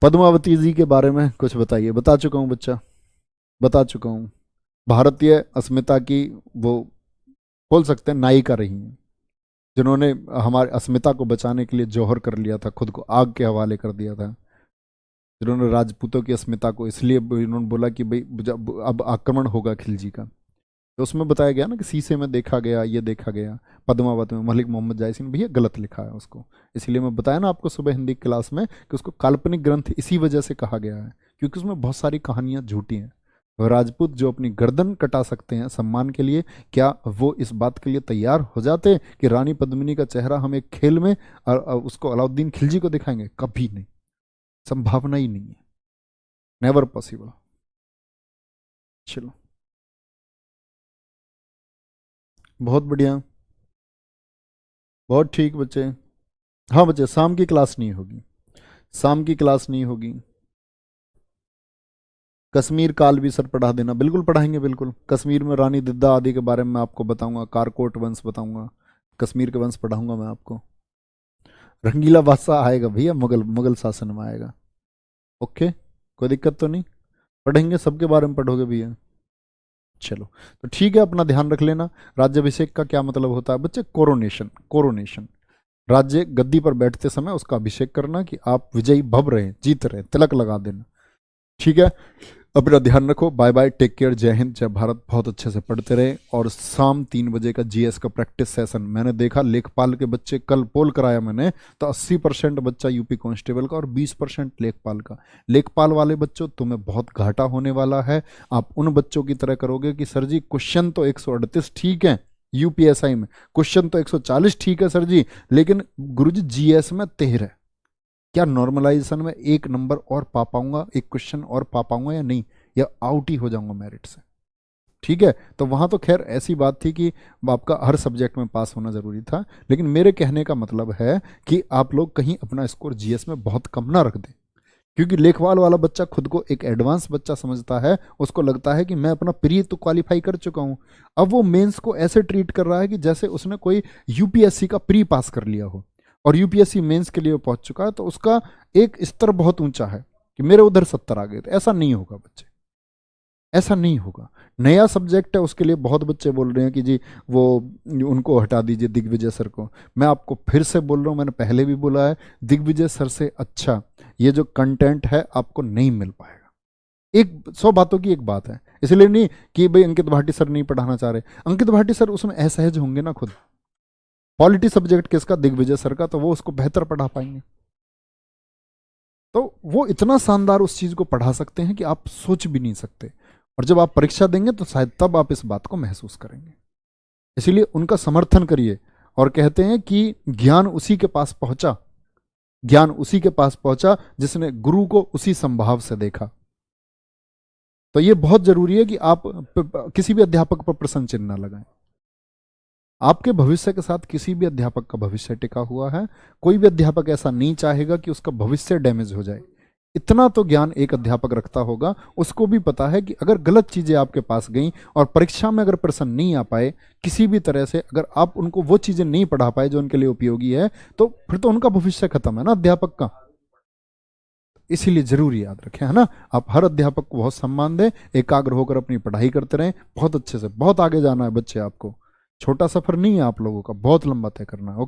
पद्मावती जी के बारे में कुछ बताइए। बता चुका हूँ बच्चा, बता चुका हूँ। भारतीय अस्मिता की वो बोल सकते हैं नायिका रही हैं, जिन्होंने हमारे अस्मिता को बचाने के लिए जौहर कर लिया था, खुद को आग के हवाले कर दिया था। जिन्होंने राजपूतों की अस्मिता को, इसलिए इन्होंने बोला कि भाई अब आक्रमण होगा खिलजी का। तो उसमें बताया गया ना कि शीशे में देखा गया, ये देखा गया पद्मावत में, मलिक मोहम्मद जायसी ने। भैया गलत लिखा है उसको, इसलिए मैं बताया ना आपको सुबह हिंदी क्लास में कि उसको काल्पनिक ग्रंथ इसी वजह से कहा गया है, क्योंकि उसमें बहुत सारी कहानियां झूठी हैं। राजपूत जो अपनी गर्दन कटा सकते हैं सम्मान के लिए, क्या वो इस बात के लिए तैयार हो जाते कि रानी पद्मिनी का चेहरा हम एक खेल में उसको अलाउद्दीन खिलजी को दिखाएंगे? कभी नहीं, संभावना ही नहीं है, नेवर पॉसिबल। चलो, बहुत बढ़िया, बहुत ठीक बच्चे। हाँ बच्चे, शाम की क्लास नहीं होगी, शाम की क्लास नहीं होगी। कश्मीर काल भी सर पढ़ा देना, बिल्कुल पढ़ाएंगे, बिल्कुल। कश्मीर में रानी दिद्दा आदि के बारे में आपको बताऊंगा, कारकोट वंश बताऊंगा, कश्मीर के वंश पढ़ाऊंगा मैं आपको। रंगीला बादशाह आएगा भैया, मुगल मुगल शासन में आएगा। ओके, कोई दिक्कत तो नहीं। पढ़ेंगे, सबके बारे में पढ़ोगे भैया। चलो तो ठीक है, अपना ध्यान रख लेना। राज्याभिषेक का क्या मतलब होता है बच्चे? कोरोनेशन। कोरोनेशन, राज्य गद्दी पर बैठते समय उसका अभिषेक करना, कि आप विजयी भव रहे, जीत रहे, तिलक लगा देना। ठीक है, अपना ध्यान रखो। बाय बाय, टेक केयर, जय हिंद, जय भारत। बहुत अच्छे से पढ़ते रहे। और शाम 3 बजे का जीएस का प्रैक्टिस सेशन मैंने देखा, लेखपाल के बच्चे, कल पोल कराया मैंने, तो 80% बच्चा यूपी कांस्टेबल का और 20% लेखपाल का। लेखपाल वाले बच्चों, तुम्हें बहुत घाटा होने वाला है। आप उन बच्चों की तरह करोगे कि सर जी क्वेश्चन तो 138 ठीक है यूपीएसआई में, क्वेश्चन तो 140 ठीक है सर जी, लेकिन गुरुजी जीएस में 13, क्या नॉर्मलाइजेशन में 1 नंबर और पा पाऊंगा, 1 क्वेश्चन और पा पाऊंगा या नहीं, या आउट ही हो जाऊंगा मेरिट से? ठीक है, तो वहां तो खैर ऐसी बात थी कि आपका हर सब्जेक्ट में पास होना जरूरी था, लेकिन मेरे कहने का मतलब है कि आप लोग कहीं अपना स्कोर जीएस में बहुत कम ना रख दें, क्योंकि लेखवाल वाला बच्चा खुद को एक एडवांस बच्चा समझता है, उसको लगता है कि मैं अपना प्री तो क्वालिफाई कर चुका हूं। अब वो मेंस को ऐसे ट्रीट कर रहा है कि जैसे उसने कोई यूपीएससी का प्री पास कर लिया हो और यूपीएससी मेंस के लिए वो पहुंच चुका है, तो उसका एक स्तर बहुत ऊंचा है कि मेरे उधर 70 आ गए। तो ऐसा नहीं होगा बच्चे, ऐसा नहीं होगा। नया सब्जेक्ट है, उसके लिए बहुत बच्चे बोल रहे हैं कि जी वो उनको हटा दीजिए, दिग्विजय सर को। मैं आपको फिर से बोल रहा हूं, मैंने पहले भी बोला है, दिग्विजय सर से अच्छा ये जो कंटेंट है आपको नहीं मिल पाएगा। एक 100 बातों की एक बात है, इसलिए नहीं कि भाई अंकित भाटी सर नहीं पढ़ाना चाह रहे, अंकित भाटी सर उसमें असहज होंगे ना खुद। पॉलिटी सब्जेक्ट किसका? दिग्विजय सर का, तो वो उसको बेहतर पढ़ा पाएंगे। तो वो इतना शानदार उस चीज को पढ़ा सकते हैं कि आप सोच भी नहीं सकते, और जब आप परीक्षा देंगे तो शायद तब आप इस बात को महसूस करेंगे। इसलिए उनका समर्थन करिए। और कहते हैं कि ज्ञान उसी के पास पहुंचा, ज्ञान उसी के पास पहुंचा जिसने गुरु को उसी संभाव से देखा। तो ये बहुत जरूरी है कि आप किसी भी अध्यापक पर प्रश्न चिन्ह न लगाएं। आपके भविष्य के साथ किसी भी अध्यापक का भविष्य टिका हुआ है। कोई भी अध्यापक ऐसा नहीं चाहेगा कि उसका भविष्य डैमेज हो जाए। इतना तो ज्ञान एक अध्यापक रखता होगा, उसको भी पता है कि अगर गलत चीजें आपके पास गई और परीक्षा में अगर प्रश्न नहीं आ पाए किसी भी तरह से, अगर आप उनको वो चीजें नहीं पढ़ा पाए जो उनके लिए उपयोगी है, तो फिर तो उनका भविष्य खत्म है ना अध्यापक का। इसीलिए जरूर याद रखें, है ना, आप हर अध्यापक को बहुत सम्मान दें, एकाग्र होकर अपनी पढ़ाई करते रहें, बहुत अच्छे से। बहुत आगे जाना है बच्चे आपको, छोटा सफर नहीं है आप लोगों का, बहुत लंबा तय करना है।